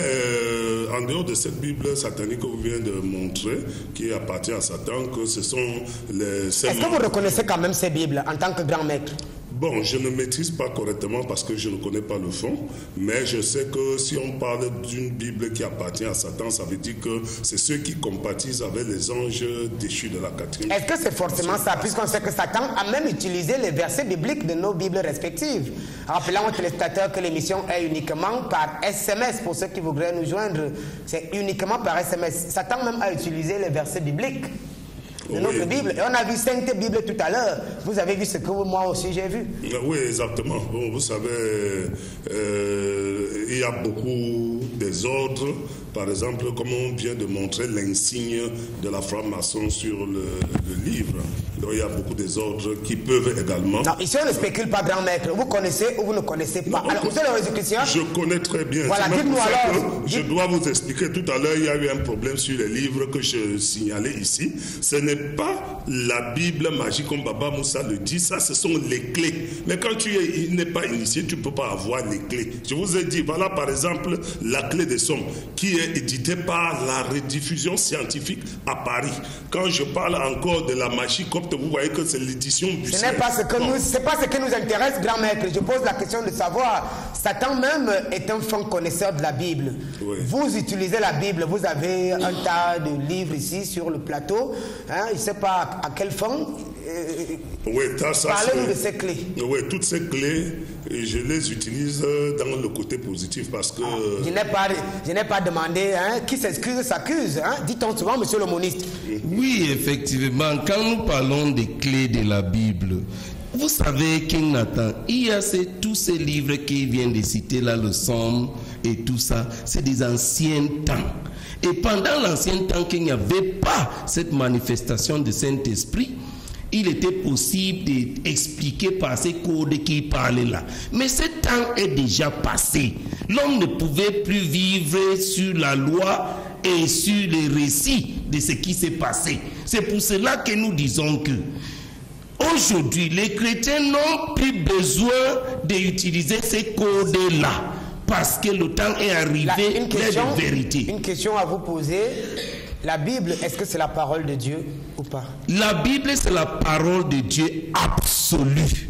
en dehors de cette Bible satanique que vous venez de montrer, qui appartient à Satan, que ce sont les... Est-ce que vous reconnaissez quand même ces Bibles en tant que grand maître? Bon, je ne maîtrise pas correctement parce que je ne connais pas le fond, mais je sais que si on parle d'une Bible qui appartient à Satan, ça veut dire que c'est ceux qui compatissent avec les anges déchus de la 4e. Est-ce que c'est forcément ça, puisqu'on sait que Satan a même utilisé les versets bibliques de nos Bibles respectives? Rappelons aux téléspectateurs que l'émission est uniquement par SMS, pour ceux qui voudraient nous joindre, c'est uniquement par SMS. Satan même a utilisé les versets bibliques de notre Bible. Et on a vu Sainte Bible tout à l'heure. Vous avez vu ce que moi aussi j'ai vu. Oui, exactement. Bon, vous savez, il y a beaucoup désordres. Par exemple, comme on vient de montrer l'insigne de la franc-maçon sur le livre. Donc il y a beaucoup de désordres qui peuvent également... Non, ici on ne spécule pas, grand maître. Vous connaissez ou vous ne connaissez pas? Non, alors, monsieur le Résécution, je connais très bien. Voilà, dites-moi alors. Je dois vous expliquer. Tout à l'heure, il y a eu un problème sur les livres que je signalais ici. Ce n'est pas la Bible magique comme Baba Moussa le dit. Ça, ce sont les clés. Mais quand tu n'es pas initié, tu ne peux pas avoir les clés. Je vous ai dit, voilà par exemple la clé des sommes qui est éditée par la rediffusion scientifique à Paris. Quand je parle encore de la magie copte, vous voyez que c'est l'édition du ce n'est pas ce que nous intéresse, grand maître. Je pose la question de savoir. Satan même est un fin connaisseur de la Bible. Oui. Vous utilisez la Bible, vous avez un tas de livres ici sur le plateau. Hein, je ne sais pas à quelle fin. Oui, parlez-nous de ces clés. Oui, toutes ces clés, je les utilise dans le côté positif parce que... Je n'ai pas demandé, hein, qui s'excuse s'accuse. Hein, dit-on souvent, monsieur le moniste. Oui, effectivement, quand nous parlons des clés de la Bible, vous savez, King Nathan, il y a tous ces livres qu'il vient de citer là, le Somme et tout ça, c'est des anciens temps. Et pendant l'ancien temps qu'il n'y avait pas cette manifestation de Saint-Esprit, il était possible d'expliquer par ces codes qui parlaient là. Mais ce temps est déjà passé. L'homme ne pouvait plus vivre sur la loi et sur les récits de ce qui s'est passé. C'est pour cela que nous disons que aujourd'hui, les chrétiens n'ont plus besoin d'utiliser ces codes-là parce que le temps est arrivé de vérité. Une question à vous poser. La Bible, est-ce que c'est la parole de Dieu ou pas? La Bible, c'est la parole de Dieu absolue.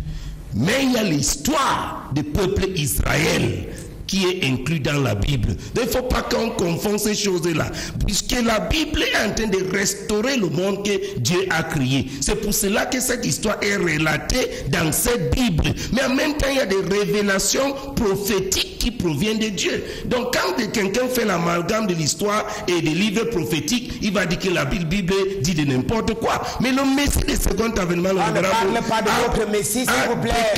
Mais il y a l'histoire du peuple Israël qui est inclus dans la Bible. Donc, il ne faut pas qu'on confonde ces choses-là. Puisque la Bible est en train de restaurer le monde que Dieu a créé. C'est pour cela que cette histoire est relatée dans cette Bible. Mais en même temps, il y a des révélations prophétiques qui proviennent de Dieu. Donc, quand quelqu'un fait l'amalgame de l'histoire et des livres prophétiques, il va dire que la Bible dit de n'importe quoi. Mais le Messie du second avènement, ne parle pas de votre Messie, s'il vous plaît.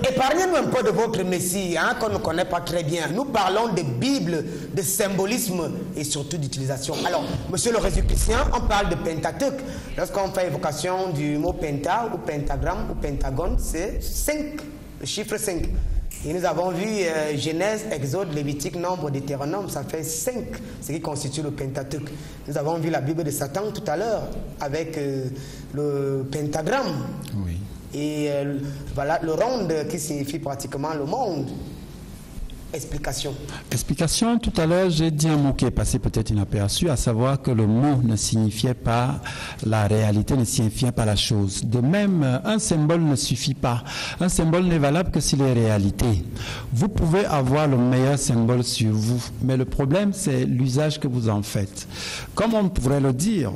Épargnez-nous un peu de votre Messie, hein, qu'on ne connaît pas très bien. Nous parlons de Bible, de symbolisme et surtout d'utilisation. Alors, monsieur le Résécution, on parle de Pentateuque. Lorsqu'on fait évocation du mot penta ou pentagramme ou pentagone, c'est 5, le chiffre 5. Et nous avons vu Genèse, Exode, Lévitique, Nombre, Deutéronome, ça fait 5, ce qui constitue le Pentateuque. Nous avons vu la Bible de Satan tout à l'heure avec le pentagramme. Oui. Et voilà, le ronde qui signifie pratiquement le monde. Explication. Explication, tout à l'heure, j'ai dit un mot qui est passé peut-être inaperçu, à savoir que le mot ne signifiait pas la réalité, ne signifiait pas la chose. De même, un symbole ne suffit pas. Un symbole n'est valable que s'il est réalité. Vous pouvez avoir le meilleur symbole sur vous, mais le problème, c'est l'usage que vous en faites. Comme on pourrait le dire,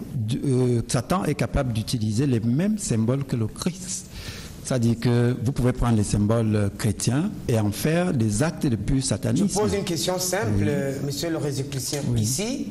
Satan est capable d'utiliser les mêmes symboles que le Christ. C'est-à-dire que vous pouvez prendre les symboles chrétiens et en faire des actes de pur satanisme. Je pose une question simple, monsieur le Résécution. Oui. Ici,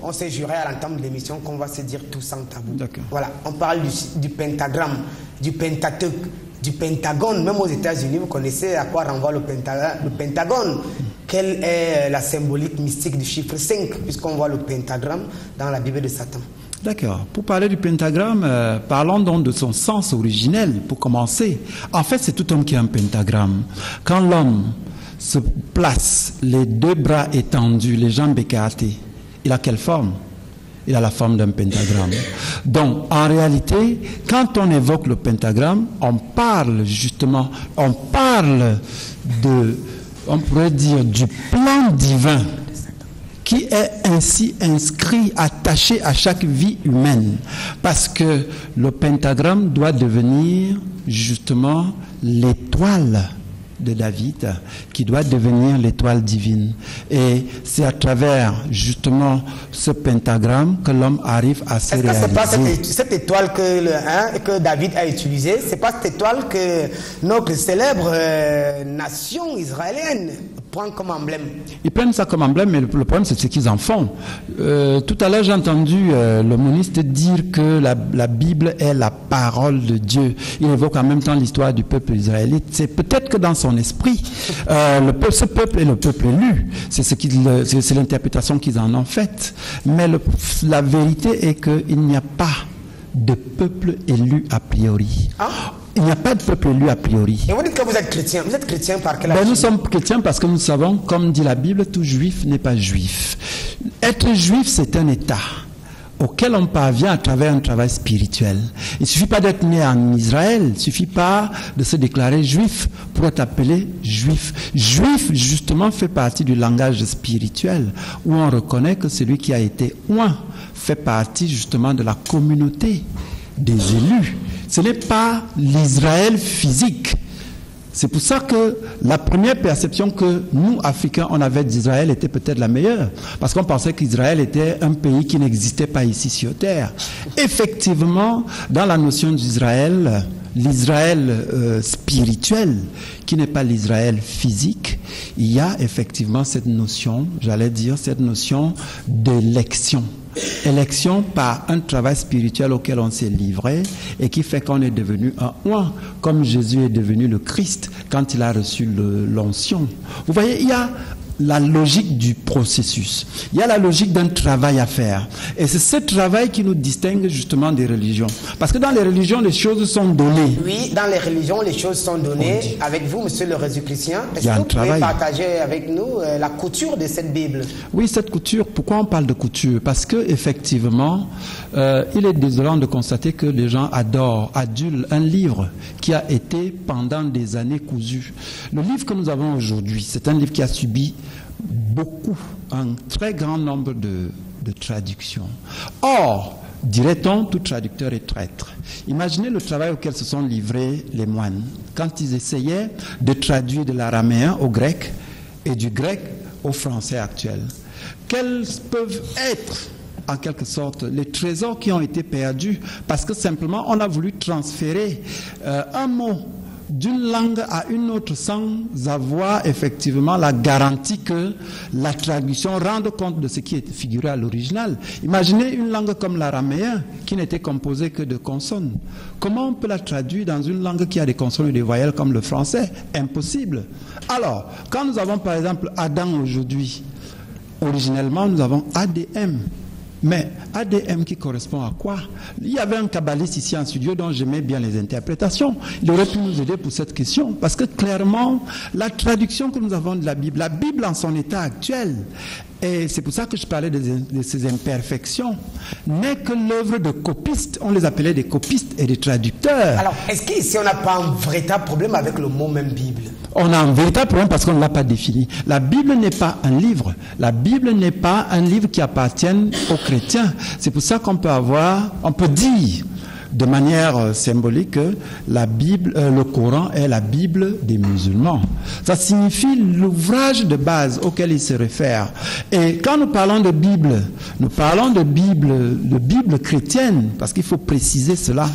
on s'est juré à l'entame de l'émission qu'on va se dire tout sans tabou. Voilà, on parle du pentagramme, du Pentateuque, du Pentagone. Même aux États-Unis, vous connaissez à quoi renvoie le Pentagone. Quelle est la symbolique mystique du chiffre 5, puisqu'on voit le pentagramme dans la Bible de Satan? D'accord. Pour parler du pentagramme, parlons donc de son sens originel, pour commencer. En fait, c'est tout homme qui a un pentagramme. Quand l'homme se place, les deux bras étendus, les jambes écartées, il a quelle forme? Il a la forme d'un pentagramme. Donc, en réalité, quand on évoque le pentagramme, on parle on pourrait dire, du plan divin qui est ainsi inscrit, attaché à chaque vie humaine. Parce que le pentagramme doit devenir justement l'étoile de David, qui doit devenir l'étoile divine. Et c'est à travers justement ce pentagramme que l'homme arrive à se réaliser. Est-ce que c'est pas cette étoile que David a utilisée? C'est pas cette étoile que notre célèbre nation israélienne prend comme emblème? Ils prennent ça comme emblème, mais le problème c'est ce qu'ils en font. Tout à l'heure j'ai entendu le moniste dire que la Bible est la parole de Dieu. Il évoque en même temps l'histoire du peuple israélite. C'est peut-être que dans son esprit, ce peuple est le peuple élu. C'est l'interprétation qu'ils en ont faite. Mais la vérité est qu'il n'y a pas de peuple élu a priori. Ah. Il n'y a pas de peuple élu a priori. Et vous dites que vous êtes chrétien. Vous êtes chrétien par quelle Nous sommes chrétiens parce que nous savons, comme dit la Bible, tout juif n'est pas juif. Être juif, c'est un état auquel on parvient à travers un travail spirituel. Il ne suffit pas d'être né en Israël, il ne suffit pas de se déclarer juif pour être appelé juif. Juif, justement, fait partie du langage spirituel, où on reconnaît que celui qui a été oint fait partie justement de la communauté des élus. Ce n'est pas l'Israël physique. C'est pour ça que la première perception que nous, Africains, on avait d'Israël était peut-être la meilleure. Parce qu'on pensait qu'Israël était un pays qui n'existait pas ici sur Terre. Effectivement, dans la notion d'Israël, l'Israël spirituel, qui n'est pas l'Israël physique, il y a effectivement cette notion, j'allais dire, cette notion d'élection. Élection par un travail spirituel auquel on s'est livré et qui fait qu'on est devenu un oint, comme Jésus est devenu le Christ quand il a reçu l'onction. Vous voyez, il y a la logique du processus. Il y a la logique d'un travail à faire. Et c'est ce travail qui nous distingue justement des religions. Parce que dans les religions, les choses sont données. Oui, dans les religions, les choses sont données. Avec vous, monsieur le Résu-Chrétien, est-ce que vous pouvez partager avec nous la couture de cette Bible? Oui, cette couture, pourquoi on parle de couture? Parce que effectivement, il est désolant de constater que les gens adulent un livre qui a été pendant des années cousu. Le livre que nous avons aujourd'hui, c'est un livre qui a subi un très grand nombre de traductions. Or, dirait-on, tout traducteur est traître. Imaginez le travail auquel se sont livrés les moines quand ils essayaient de traduire de l'araméen au grec et du grec au français actuel. Quels peuvent être en quelque sorte les trésors qui ont été perdus parce que simplement on a voulu transférer un mot d'une langue à une autre sans avoir effectivement la garantie que la traduction rende compte de ce qui est figuré à l'original. Imaginez une langue comme l'araméen qui n'était composée que de consonnes. Comment on peut la traduire dans une langue qui a des consonnes et des voyelles comme le français? Impossible. Alors, quand nous avons par exemple Adam aujourd'hui, originellement nous avons ADM. Mais ADM qui correspond à quoi? Il y avait un kabbaliste ici en studio dont j'aimais bien les interprétations. Il aurait pu nous aider pour cette question. Parce que clairement, la traduction que nous avons de la Bible en son état actuel, et c'est pour ça que je parlais de ces imperfections, n'est que l'œuvre de copistes. On les appelait des copistes et des traducteurs. Alors, est-ce qu'ici on n'a pas un véritable problème avec le mot même Bible? On a un véritable problème parce qu'on ne l'a pas défini. La Bible n'est pas un livre. La Bible n'est pas un livre qui appartienne aux chrétiens. C'est pour ça qu'on peut dire de manière symbolique que la Bible, le Coran est la Bible des musulmans. Ça signifie l'ouvrage de base auquel il se réfère. Et quand nous parlons de Bible, nous parlons de Bible chrétienne, parce qu'il faut préciser cela.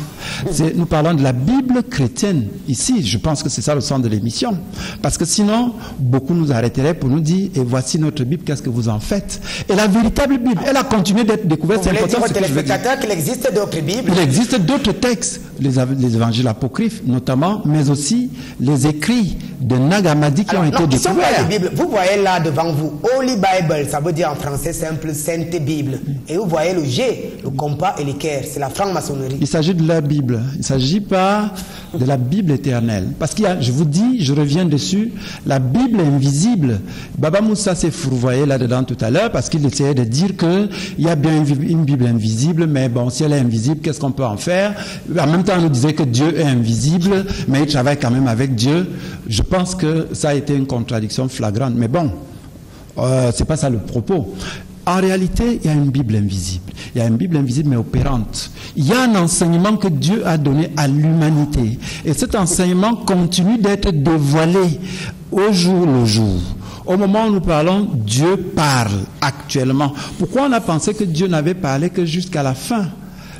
Nous parlons de la Bible chrétienne. Ici, je pense que c'est ça le sens de l'émission. Parce que sinon, beaucoup nous arrêteraient pour nous dire, et voici notre Bible, qu'est-ce que vous en faites? Et la véritable Bible, elle a continué d'être découverte. Vous voulez dire aux téléspectateurs qu'il existe d'autres Bibles? Il existe d'autres textes, les évangiles apocryphes notamment, mais aussi les écrits de Nag Hammadi qui ont été découverts. Vous voyez là devant vous, Holy Bible, ça veut dire en français simple, Sainte Bible. Et vous voyez le G, le compas et l'équerre, c'est la franc-maçonnerie. Il s'agit de la Bible, il ne s'agit pas de la Bible éternelle. Parce qu'il y a, je vous dis, je reviens dessus, la Bible invisible. Baba Moussa s'est fourvoyé là-dedans tout à l'heure parce qu'il essayait de dire qu'il y a bien une Bible invisible, mais bon, si elle est invisible, qu'est-ce qu'on peut en faire? En même temps, on nous disait que Dieu est invisible, mais il travaille quand même avec Dieu. Je pense que ça a été une contradiction flagrante. Mais bon, c'est pas ça le propos. En réalité, il y a une Bible invisible. Il y a une Bible invisible mais opérante. Il y a un enseignement que Dieu a donné à l'humanité. Et cet enseignement continue d'être dévoilé au jour le jour. Au moment où nous parlons, Dieu parle actuellement. Pourquoi on a pensé que Dieu n'avait parlé que jusqu'à la fin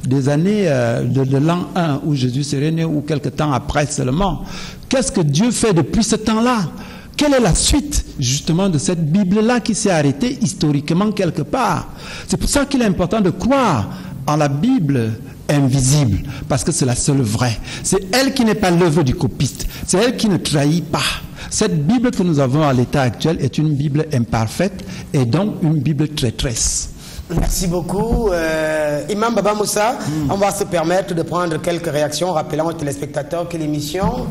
des années de l'an 1 où Jésus serait né ou quelque temps après seulement? Qu'est-ce que Dieu fait depuis ce temps-là? Quelle est la suite justement de cette Bible-là qui s'est arrêtée historiquement quelque part? C'est pour ça qu'il est important de croire en la Bible invisible, parce que c'est la seule vraie. C'est elle qui n'est pas l'œuvre du copiste. C'est elle qui ne trahit pas. Cette Bible que nous avons à l'état actuel est une Bible imparfaite et donc une Bible traîtresse. Merci beaucoup. Imam Baba Moussa, on va se permettre de prendre quelques réactions, rappelant aux téléspectateurs que l'émission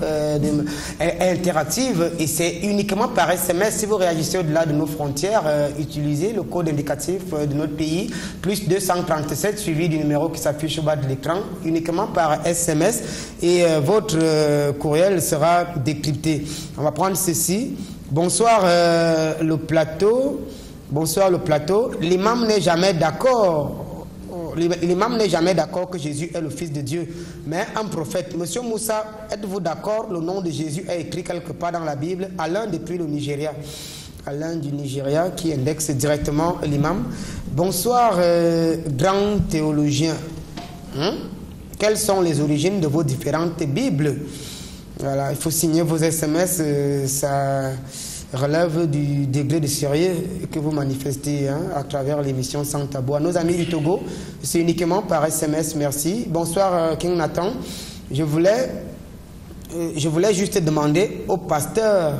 est interactive et c'est uniquement par SMS. Si vous réagissez au-delà de nos frontières, utilisez le code indicatif de notre pays, plus 237, suivi du numéro qui s'affiche au bas de l'écran, uniquement par SMS et votre courriel sera décrypté. On va prendre ceci. Bonsoir le plateau. Bonsoir le plateau. L'imam n'est jamais d'accord. L'imam n'est jamais d'accord que Jésus est le Fils de Dieu, mais un prophète. Monsieur Moussa, êtes-vous d'accord? Le nom de Jésus est écrit quelque part dans la Bible. Alain depuis le Nigeria. Alain du Nigeria qui indexe directement l'imam. Bonsoir grand théologien. Quelles sont les origines de vos différentes Bibles? Voilà, il faut signer vos SMS. Ça relève du degré de sérieux que vous manifestez à travers l'émission Sans Tabou. À nos amis du Togo, c'est uniquement par SMS, merci. Bonsoir King Nathan. Je voulais juste demander au pasteur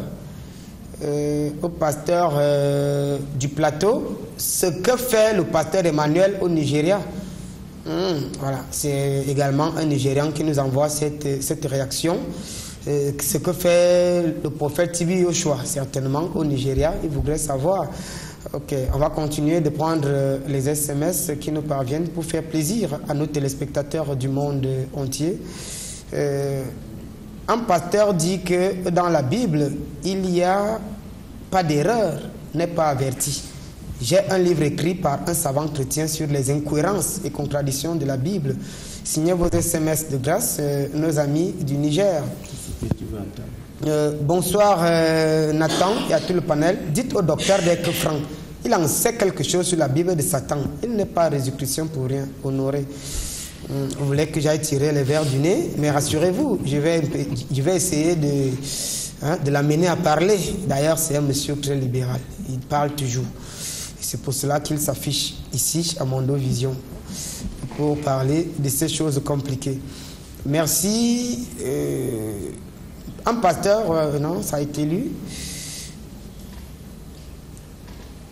du plateau ce que fait le pasteur Emmanuel au Nigeria. Voilà, c'est également un Nigérian qui nous envoie cette réaction. Ce que fait le prophète Tibi Yoshua, certainement au Nigeria, il voudrait savoir. Ok, on va continuer de prendre les SMS qui nous parviennent pour faire plaisir à nos téléspectateurs du monde entier. Un pasteur dit que dans la Bible, il n'y a pas d'erreur, n'est pas averti. J'ai un livre écrit par un savant chrétien sur les incohérences et contradictions de la Bible. Signez vos SMS de grâce, nos amis du Niger. Bonsoir Nathan et à tout le panel. Dites au docteur d'être franc. Il en sait quelque chose sur la Bible de Satan. Il n'est pas Jésus-Christ pour rien. Honoré. Vous voulez que j'aille tirer les verres du nez? Mais rassurez-vous, je vais essayer de l'amener à parler. D'ailleurs, c'est un monsieur très libéral. Il parle toujours. C'est pour cela qu'il s'affiche ici à Mondo Vision pour parler de ces choses compliquées. Merci. Un pasteur, non, ça a été lu.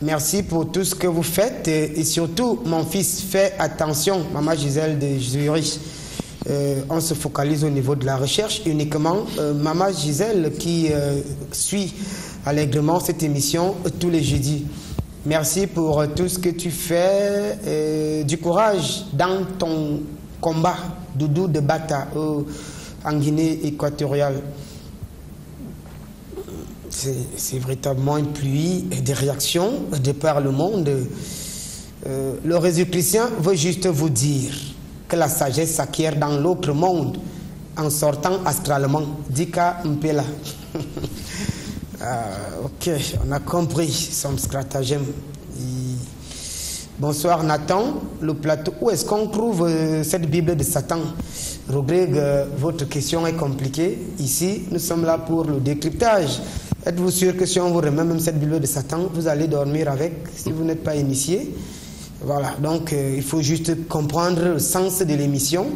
Merci pour tout ce que vous faites et surtout, mon fils, fais attention, Maman Gisèle de Zurich. On se focalise au niveau de la recherche uniquement. Maman Gisèle qui suit allègrement cette émission tous les jeudis. Merci pour tout ce que tu fais, du courage dans ton combat, Doudou de Bata en Guinée équatoriale. C'est véritablement une pluie de réactions de par le monde. Le Jésus-Chrétien veut juste vous dire que la sagesse s'acquiert dans l'autre monde en sortant astralement. Dika Mpela. Ok, on a compris son stratagème. Bonsoir Nathan, le plateau. Où est-ce qu'on trouve cette Bible de Satan? Rodrigue, votre question est compliquée. Ici, nous sommes là pour le décryptage. Êtes-vous sûr que si on vous remet même cette Bible de Satan, vous allez dormir avec si vous n'êtes pas initié? Voilà, donc il faut juste comprendre le sens de l'émission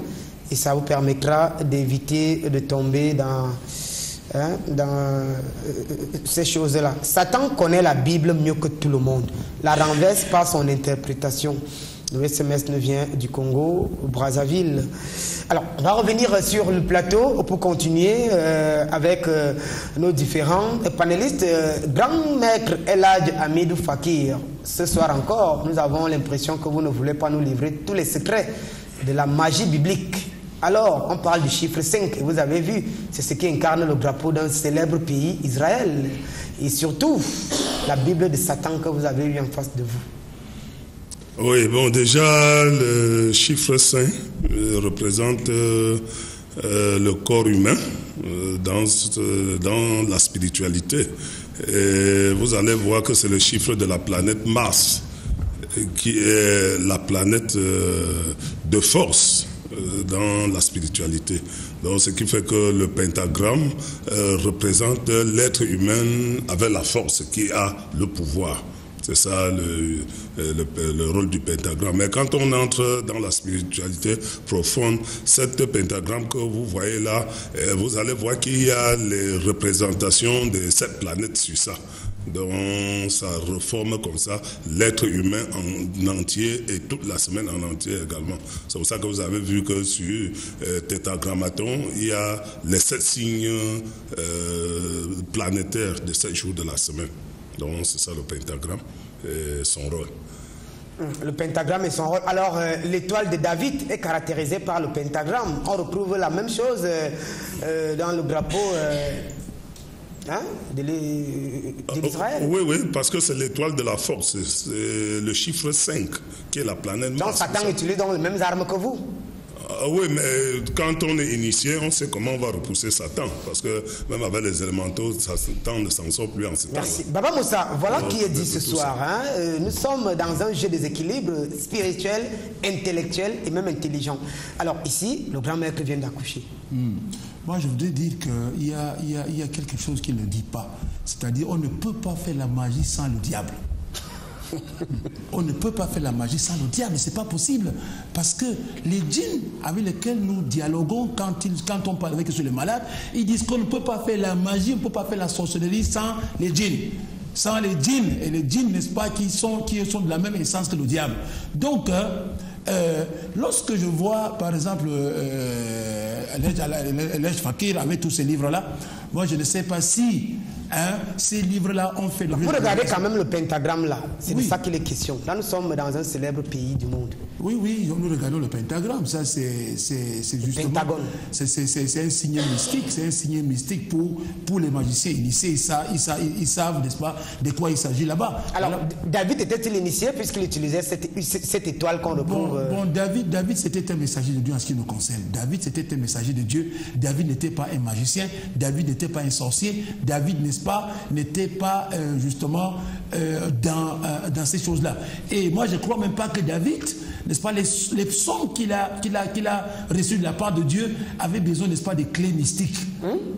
et ça vous permettra d'éviter de tomber dans ces choses-là. Satan connaît la Bible mieux que tout le monde. La renverse par son interprétation. Le SMS nous vient du Congo, Brazzaville. Alors, on va revenir sur le plateau pour continuer avec nos différents panélistes. Grand maître Eladj Hamidou Fakir, ce soir encore, nous avons l'impression que vous ne voulez pas nous livrer tous les secrets de la magie biblique. Alors, on parle du chiffre 5, et vous avez vu, c'est ce qui incarne le drapeau d'un célèbre pays, Israël. Et surtout, la Bible de Satan que vous avez eu en face de vous. Oui, bon, déjà, le chiffre 5 représente le corps humain dans la spiritualité. Et vous allez voir que c'est le chiffre de la planète Mars, qui est la planète de force dans la spiritualité. Donc, ce qui fait que le pentagramme représente l'être humain avec la force, qui a le pouvoir. C'est ça le rôle du pentagramme. Mais quand on entre dans la spiritualité profonde, cet pentagramme que vous voyez là, vous allez voir qu'il y a les représentations de cette planète sur ça. Donc ça reforme comme ça l'être humain en entier et toute la semaine en entier également. C'est pour ça que vous avez vu que sur Tétragrammaton, il y a les 7 signes planétaires de 7 jours de la semaine. Donc c'est ça le pentagramme et son rôle. Le pentagramme et son rôle. Alors, l'étoile de David est caractérisée par le pentagramme. On retrouve la même chose dans le drapeau de l'Israël. Oui, parce que c'est l'étoile de la force. C'est le chiffre 5 qui est la planète Mars. Donc, Satan utilise donc les mêmes armes que vous. Oui, mais quand on est initié, on sait comment on va repousser Satan. Parce que même avec les élémentaux, Satan ne s'en sort plus en ce temps. Merci. Baba Moussa, voilà qui est dit ce soir. Nous sommes dans un jeu des équilibres spirituels, intellectuels et même intelligents. Alors ici, le grand maître vient d'accoucher. Moi, je voudrais dire qu'il y a quelque chose qu'il ne dit pas. C'est-à-dire, on ne peut pas faire la magie sans le diable. On ne peut pas faire la magie sans le diable, c'est pas possible. Parce que les djinns avec lesquels nous dialoguons, quand on parle avec les malades, ils disent qu'on ne peut pas faire la magie, on ne peut pas faire la sorcellerie sans les djinns. Sans les djinns. Et les djinns, n'est-ce pas, qui sont de la même essence que le diable. Donc, lorsque je vois, par exemple, Elej Fakir avec tous ces livres-là, moi, je ne sais pas si ces livres-là ont fait... Vous regardez quand même le pentagramme là, c'est de ça qu'il est question. Là, nous sommes dans un célèbre pays du monde. Oui, nous regardons le pentagramme. Ça, c'est justement... Pentagone. C'est un signe mystique. C'est un signe mystique pour les magiciens initiés. Ils savent, n'est-ce pas, de quoi il s'agit là-bas. Alors, David était-il initié puisqu'il utilisait cette étoile qu'on retrouve... David, c'était un messager de Dieu en ce qui nous concerne. David, c'était un messager de Dieu. David n'était pas un magicien. David n'était pas un sorcier. David, n'est-ce pas, n'était pas justement dans ces choses-là. Et moi, je ne crois même pas que David, n'est-ce pas, les psaumes qu'il a reçus de la part de Dieu avaient besoin, n'est-ce pas, des clés mystiques.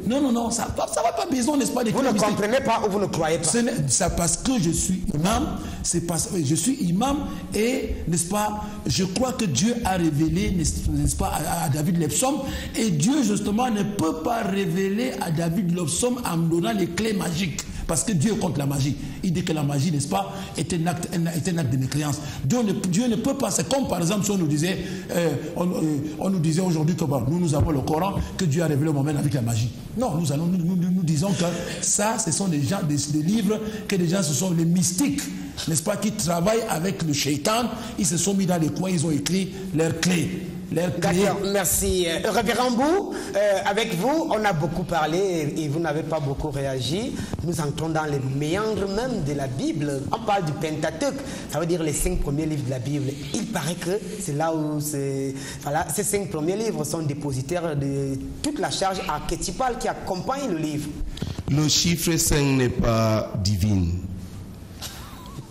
Non, ça va pas besoin, n'est-ce pas, des clés mystiques. Vous ne comprenez pas ou vous ne croyez pas. C'est parce que je suis imam, je suis imam et, n'est-ce pas, je crois que Dieu a révélé, n'est-ce pas, à David les psaumes, et Dieu, justement, ne peut pas révéler à David les psaumes en donnant les clés magiques. Parce que Dieu est contre la magie. Il dit que la magie, n'est-ce pas, est un acte de mécréance. Dieu ne peut pas. C'est comme par exemple si on nous disait, on nous disait aujourd'hui que nous avons le Coran, que Dieu a révélé au moment avec la magie. Non, nous disons que ça, ce sont des livres que des gens, ce sont les mystiques, n'est-ce pas, qui travaillent avec le shaitan. Ils se sont mis dans les coins, ils ont écrit leurs clés. D'accord, merci. Révérend Bou, avec vous, on a beaucoup parlé et vous n'avez pas beaucoup réagi. Nous entrons dans les méandres même de la Bible. On parle du Pentateuque, ça veut dire les 5 premiers livres de la Bible. Il paraît que c'est là où ces 5 premiers livres sont dépositaires de toute la charge archétypale qui accompagne le livre. Le chiffre 5 n'est pas divin.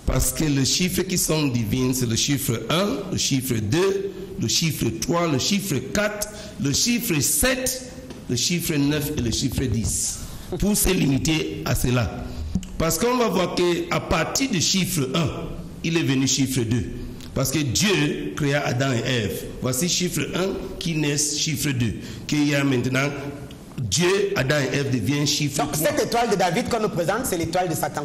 Parce que les chiffres qui sont divins, c'est le chiffre 1, le chiffre 2, le chiffre 3, le chiffre 4, le chiffre 7, le chiffre 9 et le chiffre 10. Pour se limiter à cela. Parce qu'on va voir qu'à partir du chiffre 1, il est venu chiffre 2. Parce que Dieu créa Adam et Ève. Voici chiffre 1 qui naît chiffre 2. Qu'il y a maintenant, Dieu, Adam et Ève devient chiffre 3. Donc cette étoile de David qu'on nous présente, c'est l'étoile de Satan.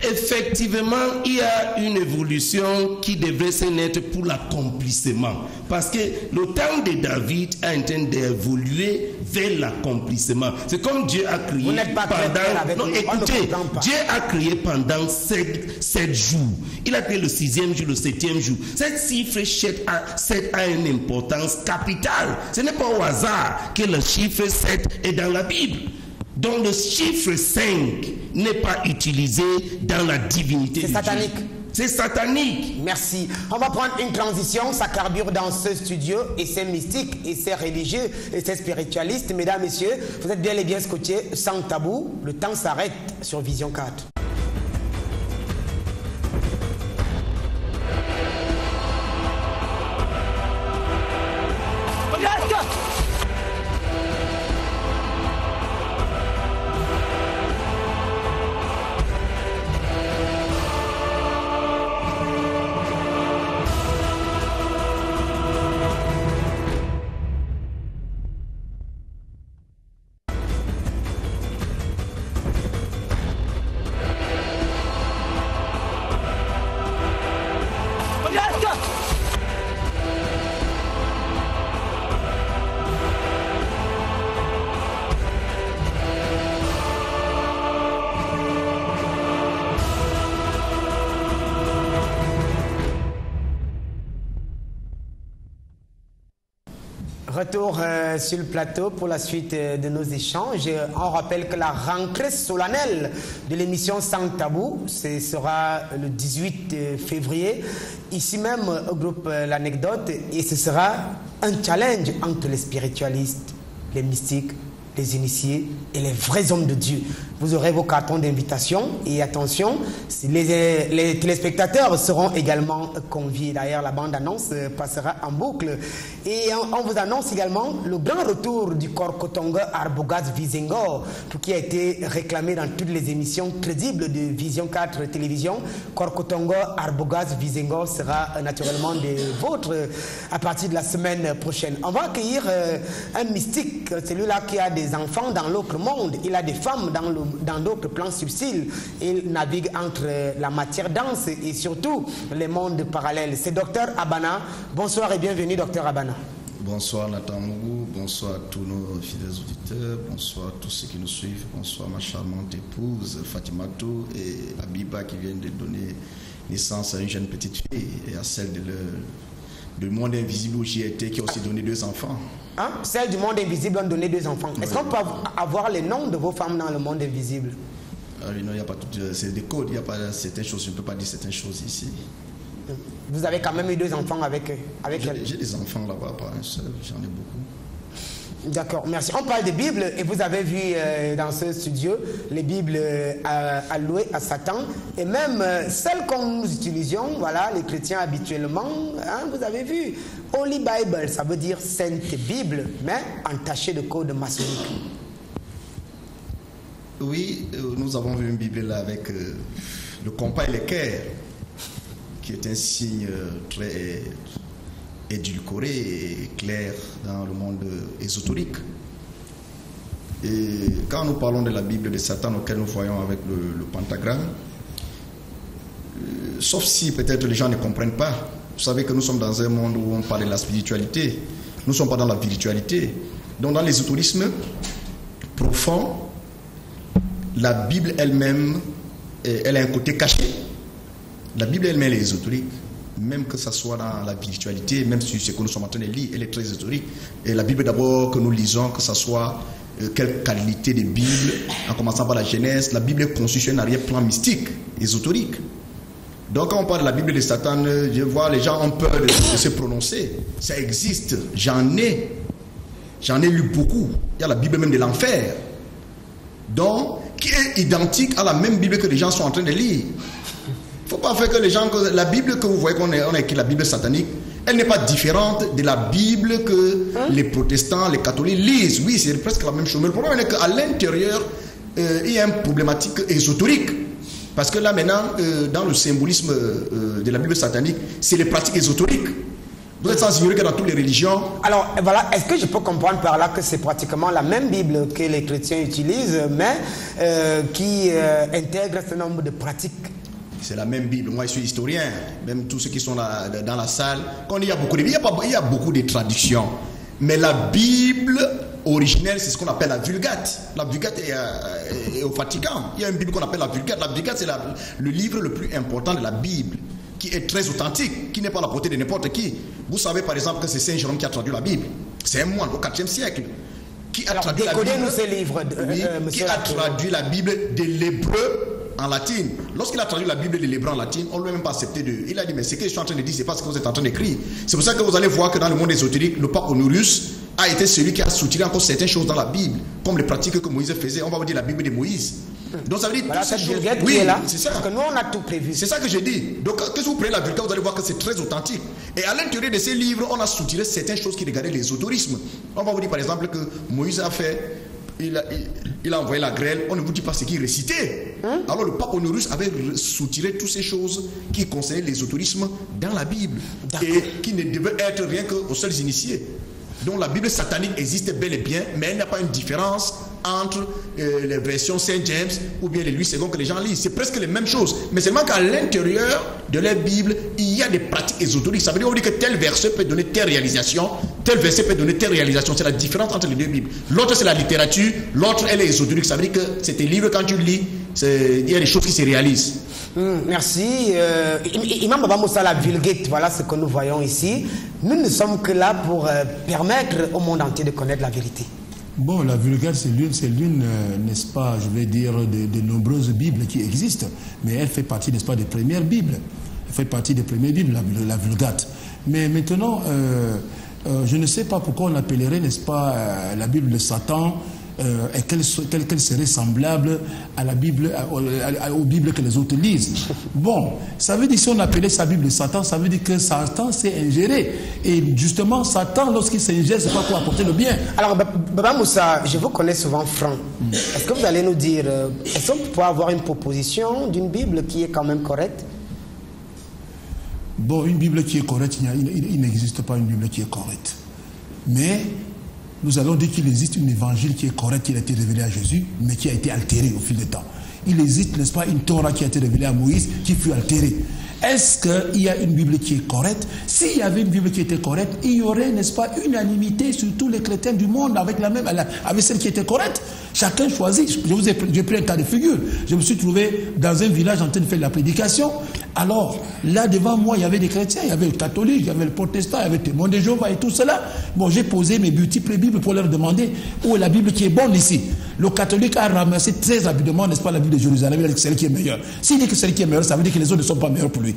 Effectivement, il y a une évolution qui devrait se naître pour l'accomplissement. Parce que le temps de David est en train d'évoluer vers l'accomplissement. C'est comme Dieu a créé pendant... Non, écoutez, Dieu a créé pendant 7 jours. Il a créé le 6e jour, le 7e jour. Cette chiffre 7 a une importance capitale. Ce n'est pas au hasard que le chiffre 7 est dans la Bible. Donc le chiffre 5 n'est pas utilisé dans la divinité. C'est satanique. C'est satanique. Merci. On va prendre une transition, ça carbure dans ce studio et c'est mystique et c'est religieux et c'est spiritualiste. Mesdames, messieurs, vous êtes bien et bien scotchés sans tabou. Le temps s'arrête sur Vision 4. retour sur le plateau pour la suite de nos échanges. On rappelle que la rentrée solennelle de l'émission Sans Tabou, ce sera le 18 février, ici même au groupe L'Anecdote, et ce sera un challenge entre les spiritualistes, les mystiques, les initiés et les vrais hommes de Dieu. Vous aurez vos cartons d'invitation et attention, les téléspectateurs seront également conviés. D'ailleurs, la bande-annonce passera en boucle. Et on vous annonce également le grand retour du Korkotongo Arbogaz Vizengo, qui a été réclamé dans toutes les émissions crédibles de Vision 4 Télévision. Korkotongo Arbogaz Vizengo sera naturellement des vôtres à partir de la semaine prochaine. On va accueillir un mystique, celui-là qui a des enfants dans l'autre monde. Il a des femmes dans d'autres plans subtils. Il navigue entre la matière dense et surtout les mondes parallèles. C'est Dr Abana. Bonsoir et bienvenue, Dr Abana. Bonsoir Nathan Mougou, bonsoir à tous nos fidèles auditeurs, bonsoir à tous ceux qui nous suivent, bonsoir ma charmante épouse Fatimatou et Abiba qui viennent de donner naissance à une jeune petite fille et à celle du monde invisible où j'y étais qui a aussi donné 2 enfants. Hein? Celle du monde invisible ont donné 2 enfants. Est-ce qu'on peut avoir les noms de vos femmes dans le monde invisible? Non, il n'y a pas tout, c'est des codes, il n'y a pas certaines choses, je ne peux pas dire certaines choses ici. Vous avez quand même eu 2 enfants avec elle? J'ai des enfants là-bas, pas un seul, j'en ai beaucoup. D'accord, merci. On parle de Bible et vous avez vu dans ce studio les Bibles allouées à Satan et même celles que nous utilisions, voilà, les chrétiens habituellement, hein, vous avez vu. Holy Bible, ça veut dire Sainte Bible, mais entachée de code maçonnique. Oui, nous avons vu une Bible là avec le compas et l'équerre, qui est un signe très édulcoré et clair dans le monde ésotérique. Et quand nous parlons de la Bible de Satan auquel nous voyons avec le pentagramme, sauf si peut-être les gens ne comprennent pas. Vous savez que nous sommes dans un monde où on parle de la spiritualité. Nous ne sommes pas dans la virtualité. Donc dans l'ésotérisme profond, la Bible elle-même, elle a un côté caché. La Bible elle-même est ésotérique. Même que ce soit dans la virtualité, même sur ce que nous sommes en train de lire, elle est très ésotérique. Et la Bible d'abord que nous lisons, que ce soit quelle qualité de Bible, en commençant par la Genèse, la Bible est conçue sur un arrière-plan mystique, ésotérique. Donc quand on parle de la Bible de Satan, je vois les gens ont peur de se prononcer. Ça existe, j'en ai lu beaucoup. Il y a la Bible même de l'enfer. Donc, qui est identique à la même Bible que les gens sont en train de lire. Il ne faut pas faire que les gens... La Bible que vous voyez qu'on a écrit, la Bible satanique, elle n'est pas différente de la Bible que les protestants, les catholiques lisent. Oui, c'est presque la même chose. Mais le problème est qu'à l'intérieur, il y a une problématique ésotérique. Parce que là, maintenant, dans le symbolisme de la Bible satanique, c'est les pratiques ésotériques. Vous êtes sans ignorer que dans toutes les religions... Alors, voilà, est-ce que je peux comprendre par là que c'est pratiquement la même Bible que les chrétiens utilisent, mais qui intègre ce nombre de pratiques? C'est la même Bible. Moi, je suis historien. Même tous ceux qui sont là, dans la salle, quand il y a beaucoup de... Il y a beaucoup de traductions. Mais la Bible originelle, c'est ce qu'on appelle la Vulgate. La Vulgate est au Vatican. Il y a une Bible qu'on appelle la Vulgate. La Vulgate, c'est le livre le plus important de la Bible, qui est très authentique, qui n'est pas à la portée de n'importe qui. Vous savez par exemple que c'est Saint Jérôme qui a traduit la Bible. C'est un moine au 4e siècle. Qui a traduit la Bible, ces livres, qui a traduit la Bible de l'hébreu en latine. Lorsqu'il a traduit la Bible de l'hébreu en latine, on ne lui a même pas accepté de... Il a dit, mais ce que je suis en train de dire, c'est pas ce que vous êtes en train d'écrire. C'est pour ça que vous allez voir que dans le monde ésotérique, le pape Honorius a été celui qui a soutiré encore certaines choses dans la Bible, comme les pratiques que Moïse faisait. On va vous dire la Bible de Moïse. Donc ça veut dire... Voilà, cette Vulgate oui, qui est là, c'est ça. parce que nous, on a tout prévu. C'est ça que j'ai dit. Donc, quand vous prenez la Vulgate, vous allez voir que c'est très authentique. Et à l'intérieur de ces livres, on a soutiré certaines choses qui regardaient l'ésotérisme. On va vous dire, par exemple, que Moïse a fait... Il a envoyé la grêle, on ne vous dit pas ce qu'il récitait. Alors le pape Honorius avait soutiré toutes ces choses qui concernaient l'ésotérisme dans la Bible et qui ne devaient être rien qu'aux seuls initiés. Donc la Bible satanique existe bel et bien, mais elle n'a pas une différence entre les versions Saint James ou bien les Louis II que les gens lisent. C'est presque les mêmes choses. Mais seulement qu'à l'intérieur de la Bible, il y a des pratiques ésotériques. Ça veut dire que tel verset peut donner telle réalisation, tel verset peut donner telle réalisation. C'est la différence entre les deux Bibles. L'autre, c'est la littérature. L'autre, elle est ésotérique. Ça veut dire que c'est un livre, quand tu lis, il y a des choses qui se réalisent. Merci. Imam Baba Moussa, la Vulgate, voilà ce que nous voyons ici. Nous ne sommes que là pour permettre au monde entier de connaître la vérité. Bon, la Vulgate, c'est l'une, n'est-ce pas, je vais dire, de nombreuses Bibles qui existent. Mais elle fait partie, n'est-ce pas, des premières Bibles. Elle fait partie des premières Bibles, la Vulgate. Mais maintenant, je ne sais pas pourquoi on appellerait, n'est-ce pas, la Bible de Satan, et qu'elle serait semblable à la Bible, aux Bibles que les autres lisent. Bon, ça veut dire, si on appelait sa Bible de Satan, ça veut dire que Satan s'est ingéré. Et justement, Satan, lorsqu'il s'ingère, c'est pas pour apporter le bien. Alors, Baba Moussa, je vous connais souvent franc. Est-ce que vous allez nous dire, est-ce qu'on peut avoir une proposition d'une Bible qui est quand même correcte? Bon, une Bible qui est correcte, il n'existe pas une Bible qui est correcte. Mais nous allons dire qu'il existe un évangile qui est correct, qui a été révélé à Jésus, mais qui a été altéré au fil du temps. Il existe, n'est-ce pas, une Torah qui a été révélée à Moïse, qui fut altérée. Est-ce qu'il y a une Bible qui est correcte? S'il y avait une Bible qui était correcte, il y aurait, n'est-ce pas, unanimité sur tous les chrétiens du monde avec celle qui était correcte. Chacun choisit. J'ai pris un cas de figure. Je me suis trouvé dans un village en train de faire de la prédication. Alors, là devant moi, il y avait des chrétiens, il y avait le catholique, il y avait le protestant, il y avait le témoin de Jéhovah et tout cela. Bon, j'ai posé mes multiples Bibles pour leur demander où est la Bible qui est bonne ici. Le catholique a ramassé très rapidement, n'est-ce pas, la Bible de Jérusalem, il a dit que c'est celle qui est meilleure. S'il dit que c'est celle qui est meilleure, ça veut dire que les autres ne sont pas meilleurs pour lui.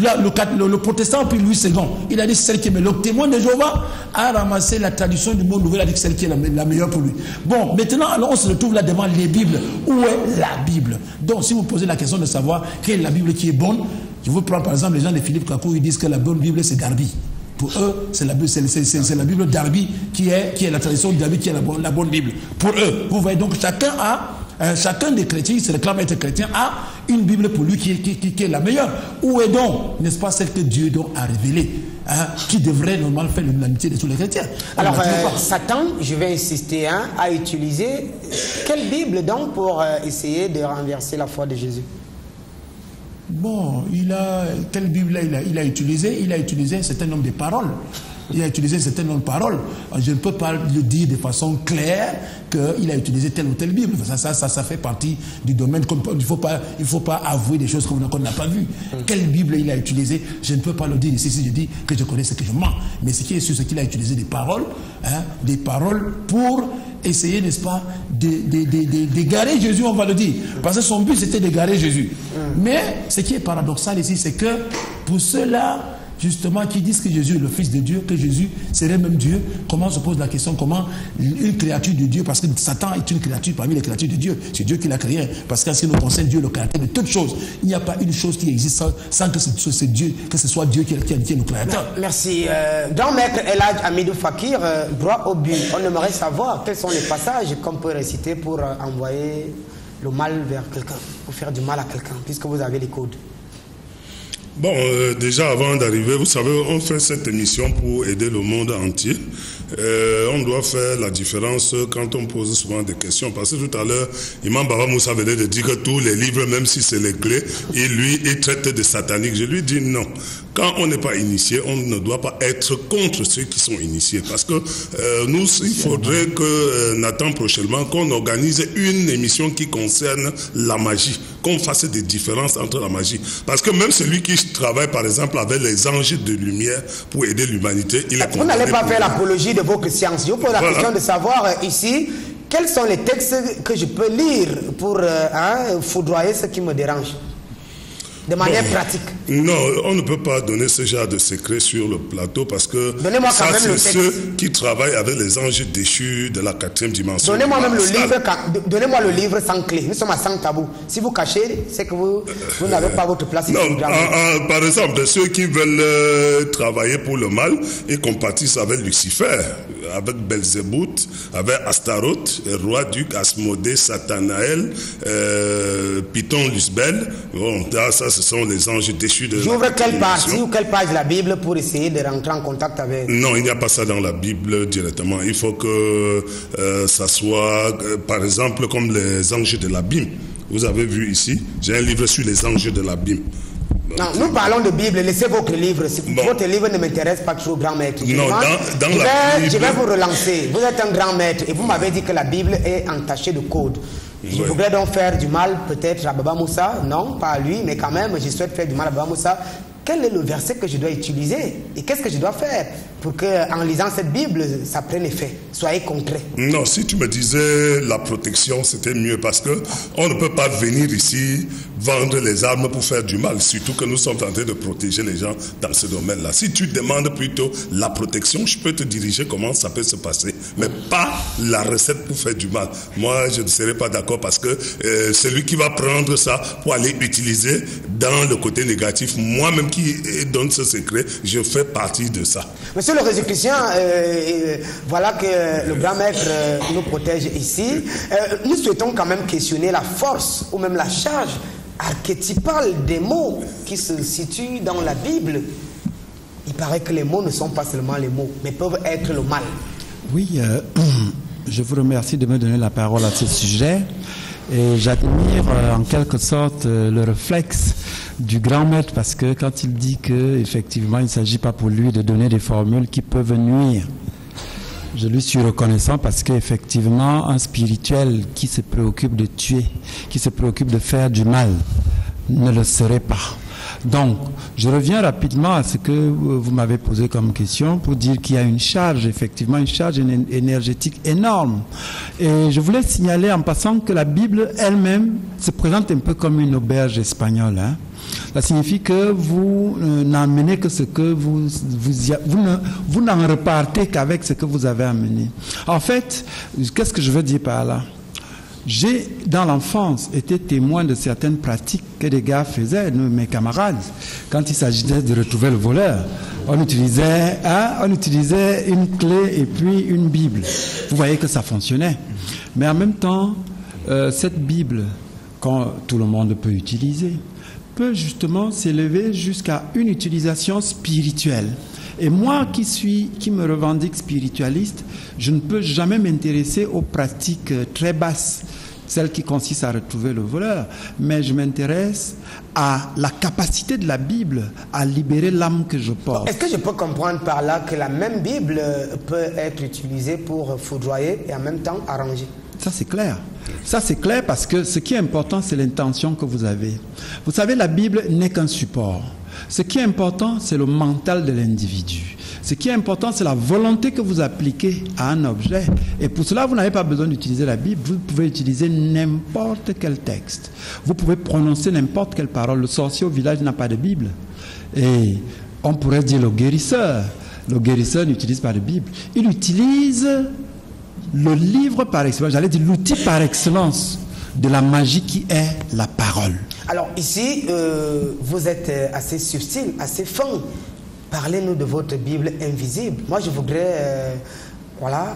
Là, le protestant a pris Louis II, il a dit que c'est celle qui est meilleure. Le témoin de Jéhovah a ramassé la tradition du monde nouvel, il a dit que c'est celle qui est la meilleure pour lui. Bon, maintenant, alors on se retrouve là devant les Bibles. Où est la Bible? Donc, si vous posez la question de savoir quelle est la Bible qui est bonne, je vous prends par exemple les gens de Philippe Kakou, ils disent que la bonne Bible c'est Darby. Pour eux, c'est la Bible Darby qui est la tradition de Darby qui est la bonne Bible. Pour eux, vous voyez, donc chacun des chrétiens, il se réclame être chrétien, a une Bible pour lui qui est la meilleure. Où est donc, n'est-ce pas, celle que Dieu donc a révélée, qui devrait normalement faire l'unanimité de tous les chrétiens? Alors, Satan, je vais insister, a utilisé quelle Bible donc pour essayer de renverser la foi de Jésus? Bon, quelle Bible il a utilisé? Il a utilisé un certain nombre de paroles. Il a utilisé un certain nombre de paroles. Je ne peux pas le dire de façon claire qu'il a utilisé telle ou telle Bible. Ça fait partie du domaine. Il ne faut pas avouer des choses qu'on n'a pas vues. Quelle Bible il a utilisé? Je ne peux pas le dire ici si je dis que je connais ce que je mens. Mais ce qui est sûr, c'est qu'il a utilisé des paroles pour essayer, n'est-ce pas, d'égarer Jésus, on va le dire. Parce que son but, c'était d'égarer Jésus. Mais ce qui est paradoxal ici, c'est que pour ceux-là, justement, qui disent que Jésus est le Fils de Dieu, que Jésus serait même Dieu, comment se pose la question, comment une créature de Dieu, parce que Satan est une créature parmi les créatures de Dieu, c'est Dieu qui l'a créé, parce qu'en ce qui nous concerne, Dieu le caractère de toutes choses. Il n'y a pas une chose qui existe sans que ce soit Dieu qui est le créateur. Merci. Dans Maître Elhadj Hamidou Fakir, droit au but, on aimerait savoir quels sont les passages qu'on peut réciter pour envoyer le mal vers quelqu'un, pour faire du mal à quelqu'un, puisque vous avez les codes. Bon, déjà avant d'arriver, vous savez, on fait cette émission pour aider le monde entier. On doit faire la différence quand on pose souvent des questions. Parce que tout à l'heure, Imam Baba Moussa venait de dire que tous les livres, même si c'est les clés, il traite de satanique. Je lui dis non. Quand on n'est pas initié, on ne doit pas être contre ceux qui sont initiés. Parce que il faudrait que Nathan prochainement, qu'on organise une émission qui concerne la magie. Qu'on fasse des différences entre la magie. Parce que même celui qui travaille, par exemple, avec les anges de lumière pour aider l'humanité, il est condamné. Vous n'allez pas faire l'apologie de votre science. Je vous pose la question de savoir ici, quels sont les textes que je peux lire pour foudroyer ce qui me dérange de manière pratique? Non, on ne peut pas donner ce genre de secret sur le plateau parce que ça, c'est ceux qui travaillent avec les anges déchus de la 4e dimension. Donnez-moi même le livre, donnez-moi le livre sans clé. Nous sommes à 100 tabous. Si vous cachez, c'est que vous n'avez pas votre place ici. Non, par exemple, ceux qui veulent travailler pour le mal, ils compatissent avec Lucifer, avec Belzébuth, avec Astaroth, Roi-Duc, Asmodée, Satanaël, Python, Lusbel. Bon, ça, ce sont les anges déchus de J'ouvre quelle partie ou quelle page de la Bible pour essayer de rentrer en contact avec... Non, il n'y a pas ça dans la Bible directement. Il faut que ça soit, par exemple, comme les anges de l'abîme. Vous avez vu ici, j'ai un livre sur les anges de l'abîme. Non, nous parlons de Bible, laissez votre livre. Votre livre ne m'intéresse pas trop, grand maître. Non, dans la Bible... Je vais vous relancer. Vous êtes un grand maître et vous m'avez dit que la Bible est entachée de codes. Je voudrais donc faire du mal peut-être à Baba Moussa. Non, pas à lui, mais quand même, je souhaite faire du mal à Baba Moussa. Quel est le verset que je dois utiliser et qu'est-ce que je dois faire pour qu'en lisant cette Bible, ça prenne effet? Soyez concret. Non, si tu me disais la protection, c'était mieux parce que on ne peut pas venir ici vendre les armes pour faire du mal, surtout que nous sommes en train de protéger les gens dans ce domaine-là. Si tu demandes plutôt la protection, je peux te diriger comment ça peut se passer, mais pas la recette pour faire du mal. Moi, je ne serais pas d'accord parce que celui qui va prendre ça pour aller utiliser dans le côté négatif, moi-même qui donne ce secret, je fais partie de ça. Monsieur le Jésus-Christien, voilà que le grand maître nous protège ici. Nous souhaitons quand même questionner la force ou même la charge archétypale des mots qui se situent dans la Bible. Il paraît que les mots ne sont pas seulement les mots, mais peuvent être le mal. Oui, je vous remercie de me donner la parole à ce sujet. Et j'admire en quelque sorte le réflexe du grand maître parce que quand il dit qu'effectivement il ne s'agit pas pour lui de donner des formules qui peuvent nuire, je lui suis reconnaissant parce qu'effectivement un spirituel qui se préoccupe de tuer, qui se préoccupe de faire du mal, ne le serait pas. Donc, je reviens rapidement à ce que vous m'avez posé comme question pour dire qu'il y a une charge, effectivement, une charge énergétique énorme. Et je voulais signaler en passant que la Bible elle-même se présente un peu comme une auberge espagnole. Hein. Ça signifie que vous n'amenez que ce que vous n'en repartez qu'avec ce que vous avez amené. En fait, qu'est-ce que je veux dire par là? J'ai, dans l'enfance, été témoin de certaines pratiques que des gars faisaient, nous, mes camarades. Quand il s'agissait de retrouver le voleur, on utilisait une clé et puis une Bible. Vous voyez que ça fonctionnait. Mais en même temps, cette Bible, quand tout le monde peut utiliser, peut justement s'élever jusqu'à une utilisation spirituelle. Et moi qui me revendique spiritualiste, je ne peux jamais m'intéresser aux pratiques très basses, celles qui consistent à retrouver le voleur, mais je m'intéresse à la capacité de la Bible à libérer l'âme que je porte. Est-ce que je peux comprendre par là que la même Bible peut être utilisée pour foudroyer et en même temps arranger? Ça c'est clair. Ça c'est clair parce que ce qui est important, c'est l'intention que vous avez. Vous savez, la Bible n'est qu'un support. Ce qui est important, c'est le mental de l'individu. Ce qui est important, c'est la volonté que vous appliquez à un objet. Et pour cela, vous n'avez pas besoin d'utiliser la Bible. Vous pouvez utiliser n'importe quel texte. Vous pouvez prononcer n'importe quelle parole. Le sorcier au village n'a pas de Bible. Et on pourrait dire le guérisseur. Le guérisseur n'utilise pas de Bible. Il utilise le livre par excellence. J'allais dire l'outil par excellence de la magie qui est la parole. Alors ici, vous êtes assez subtil, assez fin. Parlez-nous de votre Bible invisible. Moi, je voudrais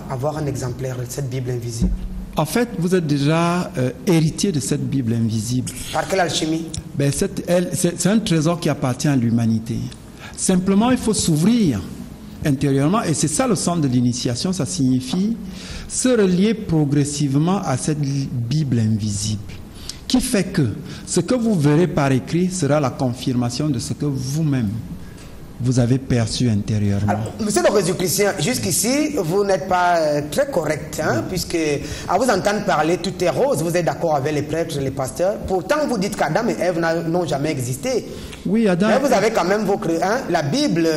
avoir un exemplaire de cette Bible invisible. En fait, vous êtes déjà héritier de cette Bible invisible. Par quelle alchimie? C'est un trésor qui appartient à l'humanité. Simplement, il faut s'ouvrir intérieurement, et c'est ça le sens de l'initiation. Ça signifie se relier progressivement à cette Bible invisible, qui fait que ce que vous verrez par écrit sera la confirmation de ce que vous-même vous avez perçu intérieurement. Alors, monsieur le Jésus-Christien, jusqu'ici, vous n'êtes pas très correct, hein, puisque à vous entendre parler, tout est rose. Vous êtes d'accord avec les prêtres et les pasteurs. Pourtant, vous dites qu'Adam et Ève n'ont jamais existé. Oui, Adam. Mais vous avez quand même la Bible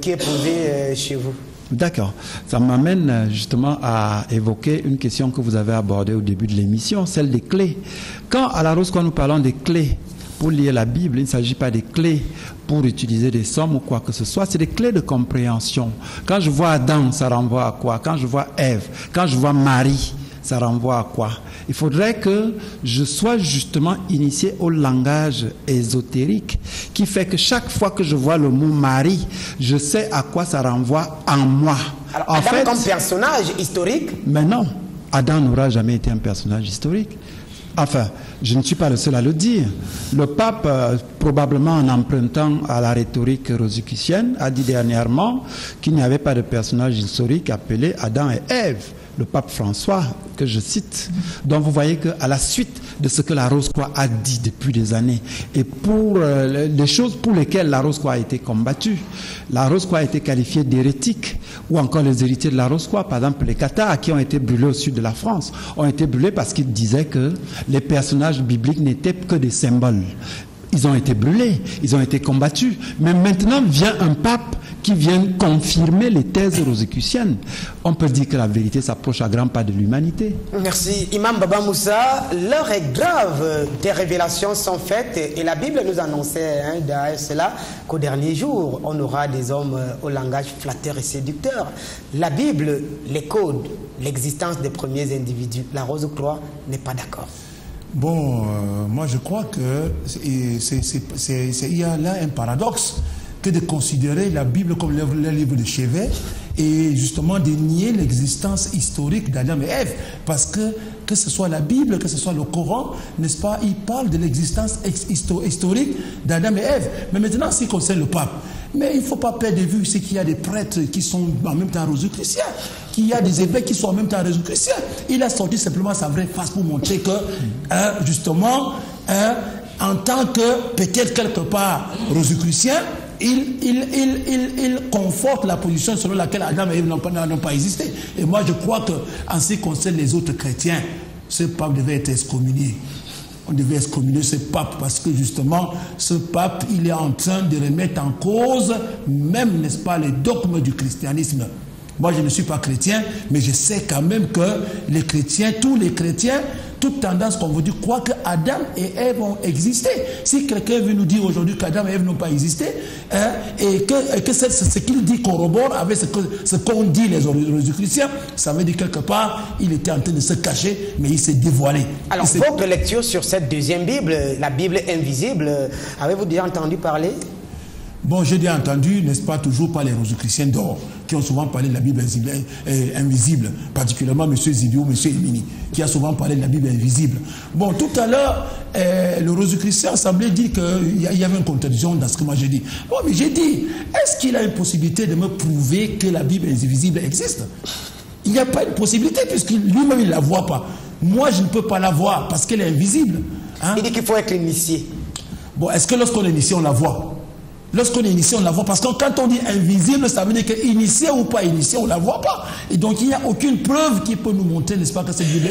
qui est posée chez vous. D'accord. Ça m'amène justement à évoquer une question que vous avez abordée au début de l'émission, celle des clés. Quand à la Rose, quand nous parlons des clés pour lire la Bible, il ne s'agit pas des clés pour utiliser des sommes ou quoi que ce soit, c'est des clés de compréhension. Quand je vois Adam, ça renvoie à quoi? Quand je vois Ève, quand je vois Marie, ça renvoie à quoi? Il faudrait que je sois justement initié au langage ésotérique qui fait que chaque fois que je vois le mot Marie, je sais à quoi ça renvoie en moi. Alors, en fait, comme personnage historique? Mais non, Adam n'aura jamais été un personnage historique. Enfin, je ne suis pas le seul à le dire. Le pape, probablement en empruntant à la rhétorique rosicrucienne, a dit dernièrement qu'il n'y avait pas de personnage historique appelé Adam et Ève. le pape François, que je cite. Donc vous voyez qu'à la suite de ce que la Rose-Croix a dit depuis des années, et pour les choses pour lesquelles la Rose-Croix a été combattue, la Rose-Croix a été qualifiée d'hérétique, ou encore les héritiers de la Rose-Croix, par exemple les Cathares qui ont été brûlés au sud de la France, ont été brûlés parce qu'ils disaient que les personnages bibliques n'étaient que des symboles. Ils ont été brûlés, ils ont été combattus. Mais maintenant vient un pape qui vient confirmer les thèses rosicruciennes. On peut dire que la vérité s'approche à grands pas de l'humanité. Merci. Imam Baba Moussa, l'heure est grave. Des révélations sont faites et la Bible nous annonçait derrière cela qu'au dernier jour, on aura des hommes au langage flatteur et séducteur. La Bible, les codes, l'existence des premiers individus, la Rose-Croix n'est pas d'accord. Bon, moi je crois que il y a là un paradoxe que de considérer la Bible comme le livre de chevet et justement de nier l'existence historique d'Adam et Ève, parce que ce soit la Bible, que ce soit le Coran, n'est-ce pas, il parle de l'existence historique d'Adam et Ève. Mais maintenant, ce qui concerne le pape, mais il ne faut pas perdre de vue, c'est qu'il y a des prêtres qui sont en même temps rosicruciens, qu'il y a des évêques qui sont en même temps rosicruciens. Il a sorti simplement sa vraie face pour montrer que, justement, en tant que peut-être quelque part rosicrucien, il conforte la position selon laquelle Adam et Ève n'ont pas existé. Et moi, je crois qu'en ce qui concerne les autres chrétiens, ce pape devait être excommunié. On devait excommunier ce pape parce que justement, ce pape, il est en train de remettre en cause même, n'est-ce pas, les dogmes du christianisme. Moi, je ne suis pas chrétien, mais je sais quand même que les chrétiens, tous les chrétiens, toute tendance qu'on vous dit, croient que Adam et Ève ont existé. Si quelqu'un veut nous dire aujourd'hui qu'Adam et Ève n'ont pas existé, et que ce qu'il dit corrobore avec ce qu'ont dit les rosicruciens, ça veut dire quelque part, il était en train de se cacher, mais il s'est dévoilé. Alors, votre lecture sur cette deuxième Bible, la Bible invisible, avez-vous déjà entendu parler? Bon, j'ai déjà entendu, n'est-ce pas, toujours par les rosicruciens d'or, qui ont souvent parlé de la Bible invisible, particulièrement M. Zidio, M. Emini, qui a souvent parlé de la Bible invisible. Bon, tout à l'heure, le rosicrucien semblait dire qu'il y avait une contradiction dans ce que moi j'ai dit. Bon, mais j'ai dit, est-ce qu'il a une possibilité de me prouver que la Bible invisible existe? Il n'y a pas une possibilité, puisque lui-même, il ne la voit pas. Moi, je ne peux pas la voir, parce qu'elle est invisible. Hein? Il dit qu'il faut être initié. Bon, est-ce que lorsqu'on est initié, on la voit? Lorsqu'on est initié, on la voit. Parce que quand on dit invisible, ça veut dire que initié ou pas initié, on ne la voit pas. Et donc, il n'y a aucune preuve qui peut nous montrer, n'est-ce pas, que cette Bible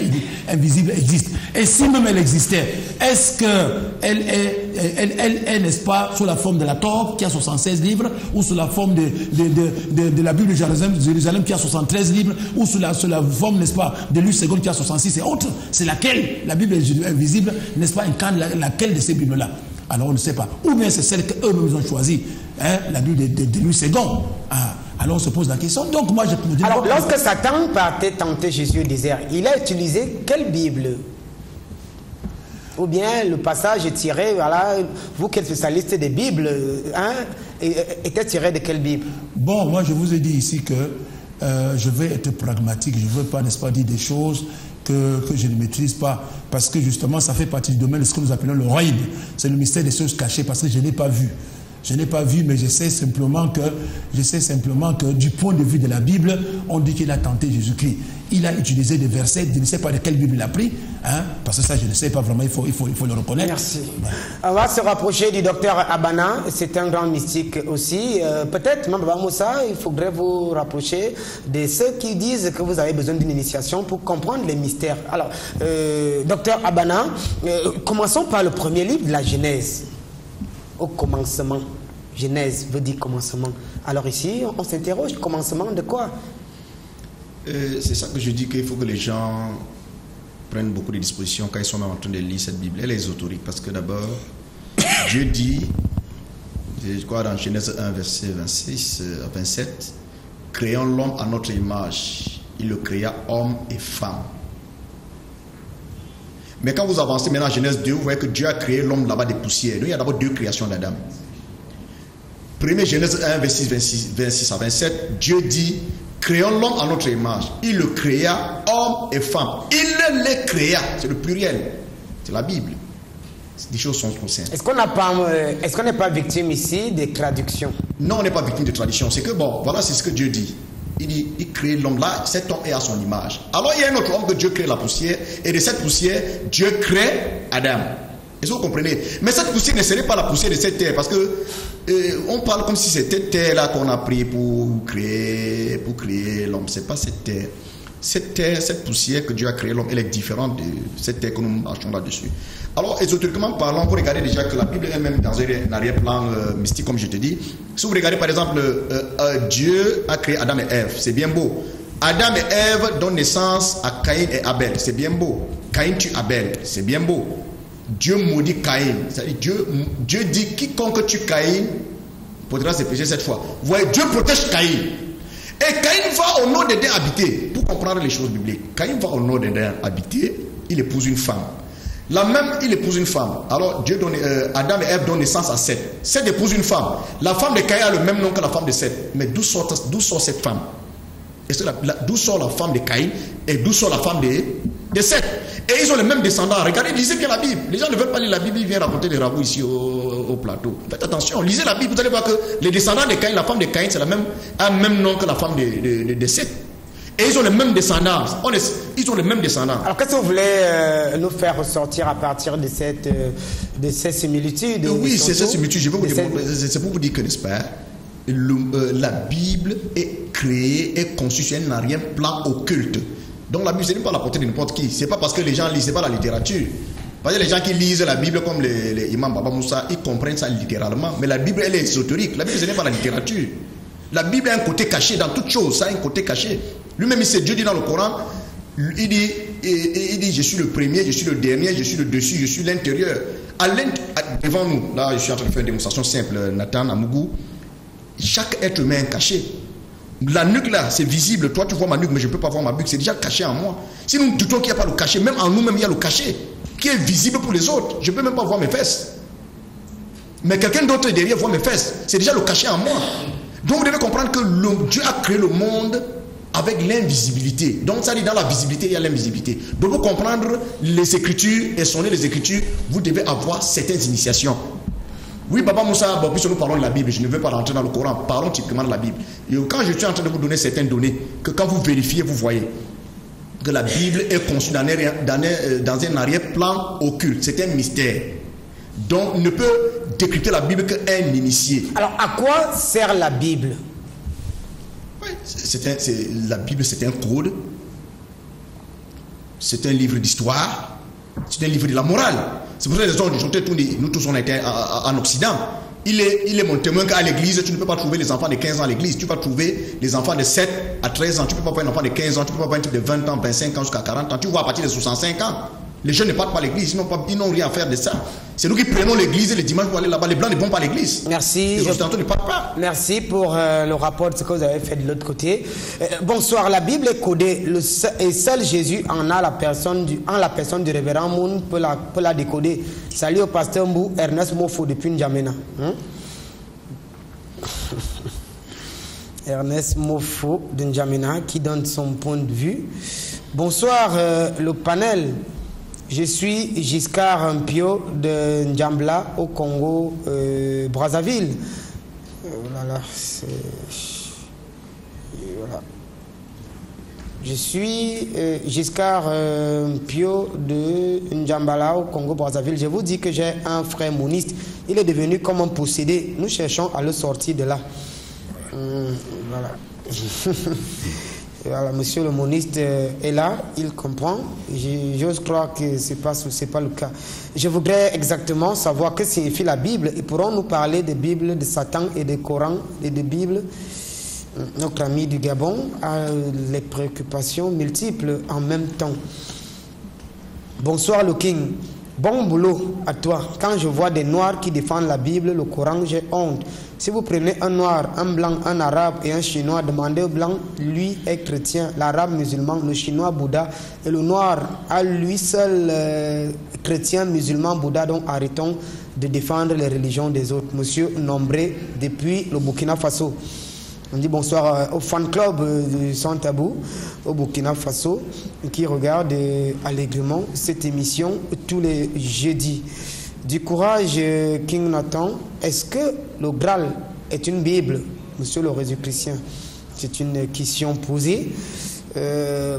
invisible existe. Et si même elle existait, est-ce qu'elle est, n'est-ce pas, sous la forme de la Torah, qui a 76 livres, ou sous la forme de la Bible de Jérusalem, qui a 73 livres, ou sous la forme, n'est-ce pas, de Luc II, qui a 66 et autres? C'est laquelle, la Bible invisible, n'est-ce pas, incarne laquelle de ces Bibles-là? Alors on ne sait pas. Ou bien c'est celle qu'eux-mêmes ont choisie, la Bible de Louis II. Alors on se pose la question. Donc moi je peux dire... Alors lorsque Satan partait tenter Jésus au désert, il a utilisé quelle Bible? Ou bien le passage est tiré, voilà, vous qui êtes spécialiste des Bibles, était tiré de quelle Bible? Bon, moi je vous ai dit ici que je vais être pragmatique, je ne veux pas, n'est-ce pas, dire des choses que je ne maîtrise pas, parce que justement ça fait partie du domaine de ce que nous appelons le ghaib, c'est le mystère des choses cachées, parce que je n'ai pas vu. Je n'ai pas vu, mais je sais simplement que du point de vue de la Bible, on dit qu'il a tenté Jésus-Christ. Il a utilisé des versets, je ne sais pas de quelle Bible il a pris, parce que ça je ne sais pas vraiment, il faut le reconnaître. Merci. On va se rapprocher du docteur Abana, c'est un grand mystique aussi. Peut-être, Mamba Moussa, il faudrait vous rapprocher de ceux qui disent que vous avez besoin d'une initiation pour comprendre les mystères. Alors, docteur Abana, commençons par le premier livre de la Genèse. Au commencement. Genèse veut dire commencement. Alors ici, on s'interroge, commencement de quoi? C'est ça que je dis qu'il faut que les gens prennent beaucoup de dispositions quand ils sont en train de lire cette Bible. Elle est ésotérique parce que d'abord, Dieu dit, je crois dans Genèse 1, verset 26 à 27, créons l'homme à notre image. Il le créa homme et femme. Mais quand vous avancez maintenant à Genèse 2, vous voyez que Dieu a créé l'homme là-bas des poussières. Donc il y a d'abord deux créations d'Adam. 1er Genèse 1, verset 26 à 27, Dieu dit, créons l'homme à notre image. Il le créa, homme et femme. Il les créa, c'est le pluriel. C'est la Bible. Les choses sont conscientes. Est-ce qu'on n'est pas victime ici des traductions? Non, on n'est pas victime de traduction. C'est que bon, voilà, c'est ce que Dieu dit. il dit, il crée l'homme là, cet homme est à son image. Alors il y a un autre homme que Dieu crée la poussière, et de cette poussière, Dieu crée Adam. Est-ce que vous comprenez? Mais cette poussière ne serait pas la poussière de cette terre, parce que on parle comme si c'était terre là qu'on a pris pour créer l'homme. C'est pas cette terre. Cette terre, cette poussière que Dieu a créée l'homme, elle est différente de cette terre que nous marchons là-dessus. Alors, ésotériquement parlant, vous regardez déjà que la Bible est même dans un arrière-plan mystique, comme je te dis. Si vous regardez par exemple, Dieu a créé Adam et Ève, c'est bien beau. Adam et Ève donnent naissance à Caïn et Abel, c'est bien beau. Caïn tue Abel, c'est bien beau. Dieu maudit Caïn, c'est-à-dire Dieu dit quiconque tue Caïn pourra se pécher cette fois. Vous voyez, Dieu protège Caïn. Et Caïn va au nord d'Éden habiter. Pour comprendre les choses bibliques, Caïn va au nord d'Éden habiter, il épouse une femme. La même, il épouse une femme. Alors Dieu donne, Adam et Ève donnent naissance à Seth. Seth épouse une femme. La femme de Caïn a le même nom que la femme de Seth. Mais d'où sort cette femme? D'où sort la femme de Caïn et d'où sort la femme de Seth? Et ils ont les mêmes descendants. Regardez, lisez bien la Bible. Les gens ne veulent pas lire la Bible, ils viennent raconter des ragots ici au plateau. Faites attention, lisez la Bible, vous allez voir que les descendants de Caïn, la femme de Caïn, c'est a le même nom que la femme de Seth. Et ils ont les mêmes descendants. Ils ont les mêmes descendants. Alors qu'est-ce que vous voulez nous faire ressortir à partir de ces similitudes? Oui, c'est cette similitude. Je vais vous démontrer. C'est pour vous dire que, n'est-ce pas, la Bible est créée et conçue sur un arrière-plan occulte. Donc la Bible, ce n'est pas la portée de n'importe qui. C'est pas parce que les gens lisent, c'est pas la littérature. Parce que les gens qui lisent la Bible comme les imams Baba Moussa, ils comprennent ça littéralement. Mais la Bible, elle est ésotérique. La Bible, ce n'est pas la littérature. La Bible a un côté caché dans toute chose. Ça a un côté caché. Lui-même, Dieu dit dans le Coran, il dit, je suis le premier, je suis le dernier, je suis le dessus, je suis l'intérieur. Devant nous, là, je suis en train de faire une démonstration simple, Nathan, Amougou. Chaque être humain est caché. La nuque là, c'est visible. Toi, tu vois ma nuque, mais je ne peux pas voir ma nuque. C'est déjà caché en moi. Si nous doutons qu'il n'y a pas le cachet, même en nous-mêmes, il y a le cachet qui est visible pour les autres. Je ne peux même pas voir mes fesses. Mais quelqu'un d'autre derrière voit mes fesses. C'est déjà le cachet en moi. Donc, vous devez comprendre que Dieu a créé le monde avec l'invisibilité. Donc, ça dit dans la visibilité, il y a l'invisibilité. Donc, pour comprendre les Écritures et sonner les Écritures, vous devez avoir certaines initiations. Oui, Baba Moussa, bon, puisque nous parlons de la Bible, je ne veux pas rentrer dans le Coran, parlons typiquement de la Bible. Et quand je suis en train de vous donner certaines données, que quand vous vérifiez, vous voyez que la Bible est conçue dans un arrière-plan occulte. C'est un mystère. Donc, ne peut décrypter la Bible qu'un initié. Alors, à quoi sert la Bible? Oui, la Bible, c'est un code. C'est un livre d'histoire. C'est un livre de la morale. C'est pour ça que nous tous on a été en Occident. Il est mon témoin qu'à l'église, tu ne peux pas trouver les enfants de 15 ans à l'église. Tu vas trouver les enfants de 7 à 13 ans. Tu ne peux pas voir un enfant de 15 ans. Tu ne peux pas voir un type de 20 ans, 25 ans jusqu'à 40 ans. Tu vois à partir de 65 ans. Les jeunes ne partent pas à l'église. Ils n'ont rien à faire de ça. C'est nous qui prenons l'église les dimanches pour aller là-bas. Les blancs ne vont pas à l'église. Merci. Les occidentaux ne partent pas. Merci pour le rapport de ce que vous avez fait de l'autre côté. Bonsoir. La Bible est codée. Et seul Jésus en la personne du révérend Moun peut la décoder. Salut au pasteur Mbou, Ernest Mofo depuis N'Djamena. Ernest Mofo de N'Djamena qui donne son point de vue. Bonsoir le panel. Je suis Giscard Mpio de N'Djambla au Congo Brazzaville. Voilà. Je suis Giscard Mpio de N'Djambala au Congo Brazzaville. Je vous dis que j'ai un frère moniste. Il est devenu comme un possédé. Nous cherchons à le sortir de là. Voilà. Voilà, monsieur le moniste est là, il comprend. J'ose croire que ce n'est pas le cas. Je voudrais exactement savoir que signifie la Bible. Et pourrons-nous parler des Bibles de Satan et des Corans et des Bibles? Notre ami du Gabon a les préoccupations multiples en même temps. Bonsoir le King. Bon boulot à toi. Quand je vois des noirs qui défendent la Bible, le Coran, j'ai honte. Si vous prenez un noir, un blanc, un arabe et un chinois, demandez au blanc, lui est chrétien, l'arabe musulman, le chinois Bouddha et le noir à lui seul chrétien, musulman, Bouddha. Donc arrêtons de défendre les religions des autres. Monsieur Nombré depuis le Burkina Faso. On dit bonsoir au fan club du Sans Tabou au Burkina Faso qui regarde allègrement cette émission tous les jeudis. Du courage, King Nathan. Est-ce que le Graal est une Bible, monsieur le Jésus-Chrétien? C'est une question posée.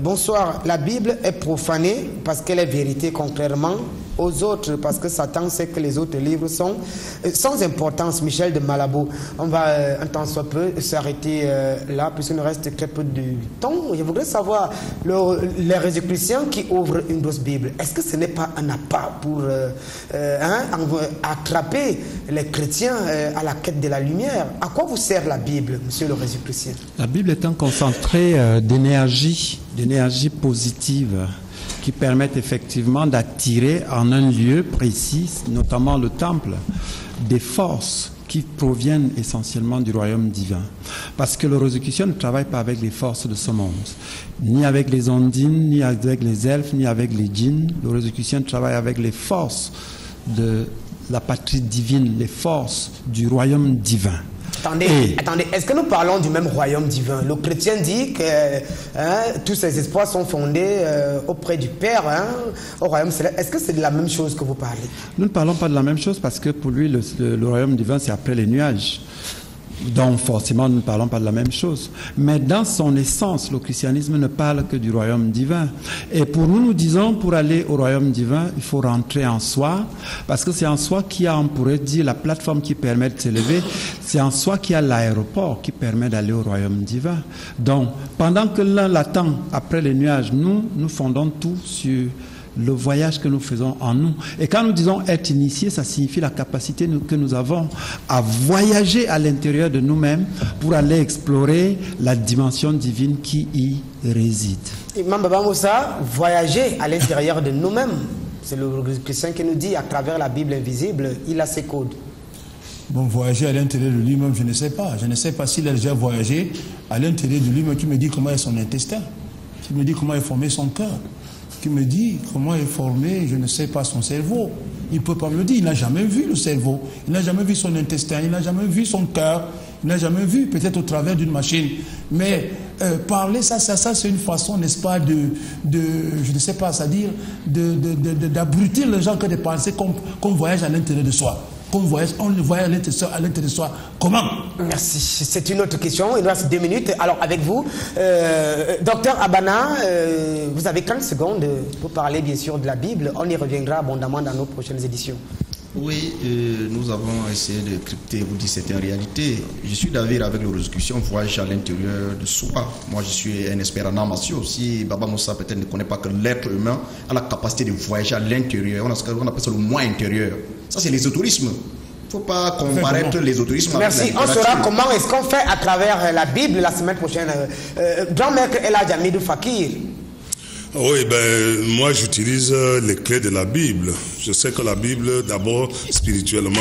Bonsoir. La Bible est profanée parce qu'elle est vérité contrairement aux autres, parce que Satan sait que les autres livres sont sans importance. Michel de Malabo. On va un temps soit peu s'arrêter là, puisqu'il nous reste très peu de temps. Je voudrais savoir, les Rosicruciens qui ouvrent une grosse Bible, est-ce que ce n'est pas un appât pour attraper les chrétiens à la quête de la lumière? À quoi vous sert la Bible, monsieur le Rosicrucien? La Bible est un concentré d'énergie positive qui permettent effectivement d'attirer en un lieu précis, notamment le temple, des forces qui proviennent essentiellement du royaume divin. Parce que le Rosicrucien ne travaille pas avec les forces de ce monde, ni avec les ondines, ni avec les elfes, ni avec les djinns. Le Rosicrucien travaille avec les forces de la patrie divine, les forces du royaume divin. Attendez, est-ce que nous parlons du même royaume divin? Le chrétien dit que tous ses espoirs sont fondés auprès du Père, au royaume céleste. Est-ce que c'est de la même chose que vous parlez? Nous ne parlons pas de la même chose parce que pour lui, le royaume divin, c'est après les nuages. Donc forcément, nous ne parlons pas de la même chose. Mais dans son essence, le christianisme ne parle que du royaume divin. Et pour nous, nous disons, pour aller au royaume divin, il faut rentrer en soi, parce que c'est en soi qu'il y a, on pourrait dire, la plateforme qui permet de s'élever. C'est en soi qu'il y a l'aéroport qui permet d'aller au royaume divin. Donc, pendant que l'un l'attend après les nuages, nous fondons tout sur le voyage que nous faisons en nous. Et quand nous disons être initié, ça signifie la capacité que nous avons à voyager à l'intérieur de nous-mêmes pour aller explorer la dimension divine qui y réside. Imam Baba Moussa, voyager à l'intérieur de nous-mêmes, c'est le chrétien qui nous dit à travers la Bible invisible, il a ses codes. Bon, voyager à l'intérieur de lui-même, je ne sais pas. Je ne sais pas s'il a déjà voyagé à l'intérieur de lui-même, qui me dit comment est son intestin, qui me dit comment est formé son cœur, qui me dit comment est formé, je ne sais pas, son cerveau. Il ne peut pas me le dire, il n'a jamais vu le cerveau, il n'a jamais vu son intestin, il n'a jamais vu son cœur, il n'a jamais vu, peut-être au travers d'une machine. Mais parler, ça c'est une façon, n'est-ce pas, je ne sais pas, c'est-à-dire d'abrutir les gens que de penser qu'on voyage à l'intérieur de soi. On voyage à l'intérieur de soi. Comment? Merci. C'est une autre question. Il nous reste 2 minutes. Alors, avec vous, docteur Abana, vous avez 15 secondes pour parler, bien sûr, de la Bible. On y reviendra abondamment dans nos prochaines éditions. Oui, nous avons essayé de crypter, vous dites c'est une réalité. Je suis d'avis avec le Rosicrucien, voyage à l'intérieur de soi. Moi, je suis un expert en armation. Si Baba Moussa peut-être ne connaît pas que l'être humain a la capacité de voyager à l'intérieur, on appelle ça le moi intérieur. Ça, c'est l'ésotérisme. Il ne faut pas comparaître l'ésotérisme avec la littérature. On saura comment est-ce qu'on fait à travers la Bible la semaine prochaine. Grand-maître El Hadj Hamidou Fakir. Oui, moi j'utilise les clés de la Bible. Je sais que la Bible, d'abord, spirituellement,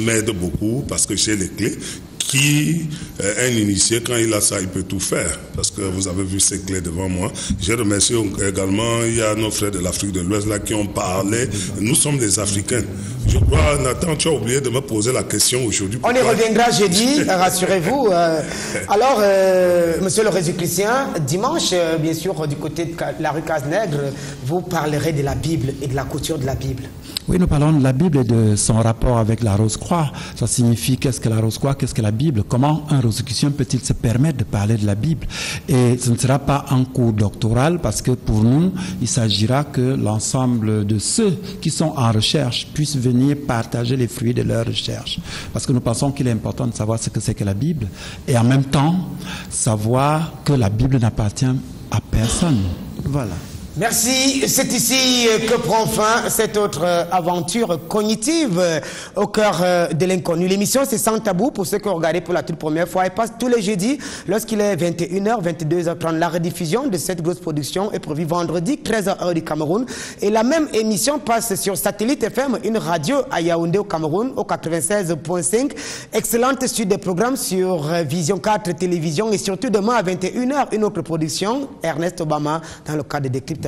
m'aide beaucoup parce que j'ai les clés. Qui est un initié, quand il a ça, il peut tout faire. Parce que vous avez vu ces clés devant moi. Je remercie également, il y a nos frères de l'Afrique de l'Ouest là qui ont parlé. Nous sommes des Africains. Je crois, Nathan, tu as oublié de me poser la question aujourd'hui. On y reviendra jeudi, rassurez-vous. Alors, monsieur le Rosicrucien, dimanche, bien sûr, du côté de la rue Cazenègre, vous parlerez de la Bible et de la couture de la Bible. Oui, nous parlons de la Bible et de son rapport avec la Rose-Croix. Ça signifie qu'est-ce que la Rose-Croix, qu'est-ce que la Bible, comment un Rosicrucien peut-il se permettre de parler de la Bible. Et ce ne sera pas un cours doctoral parce que pour nous, il s'agira que l'ensemble de ceux qui sont en recherche puissent venir partager les fruits de leur recherche. Parce que nous pensons qu'il est important de savoir ce que c'est que la Bible et en même temps savoir que la Bible n'appartient à personne. Voilà. Merci. C'est ici que prend fin cette autre aventure cognitive au cœur de l'inconnu. L'émission, c'est Sans Tabou pour ceux qui ont regardé pour la toute première fois. Elle passe tous les jeudis lorsqu'il est 21h, 22h30. La rediffusion de cette grosse production est prévue vendredi, 13h du Cameroun. Et la même émission passe sur Satellite FM, une radio à Yaoundé au Cameroun, au 96.5. Excellente suite des programmes sur Vision 4 Télévision et surtout demain à 21h, une autre production, Ernest Obama, dans le cadre de Décryptage.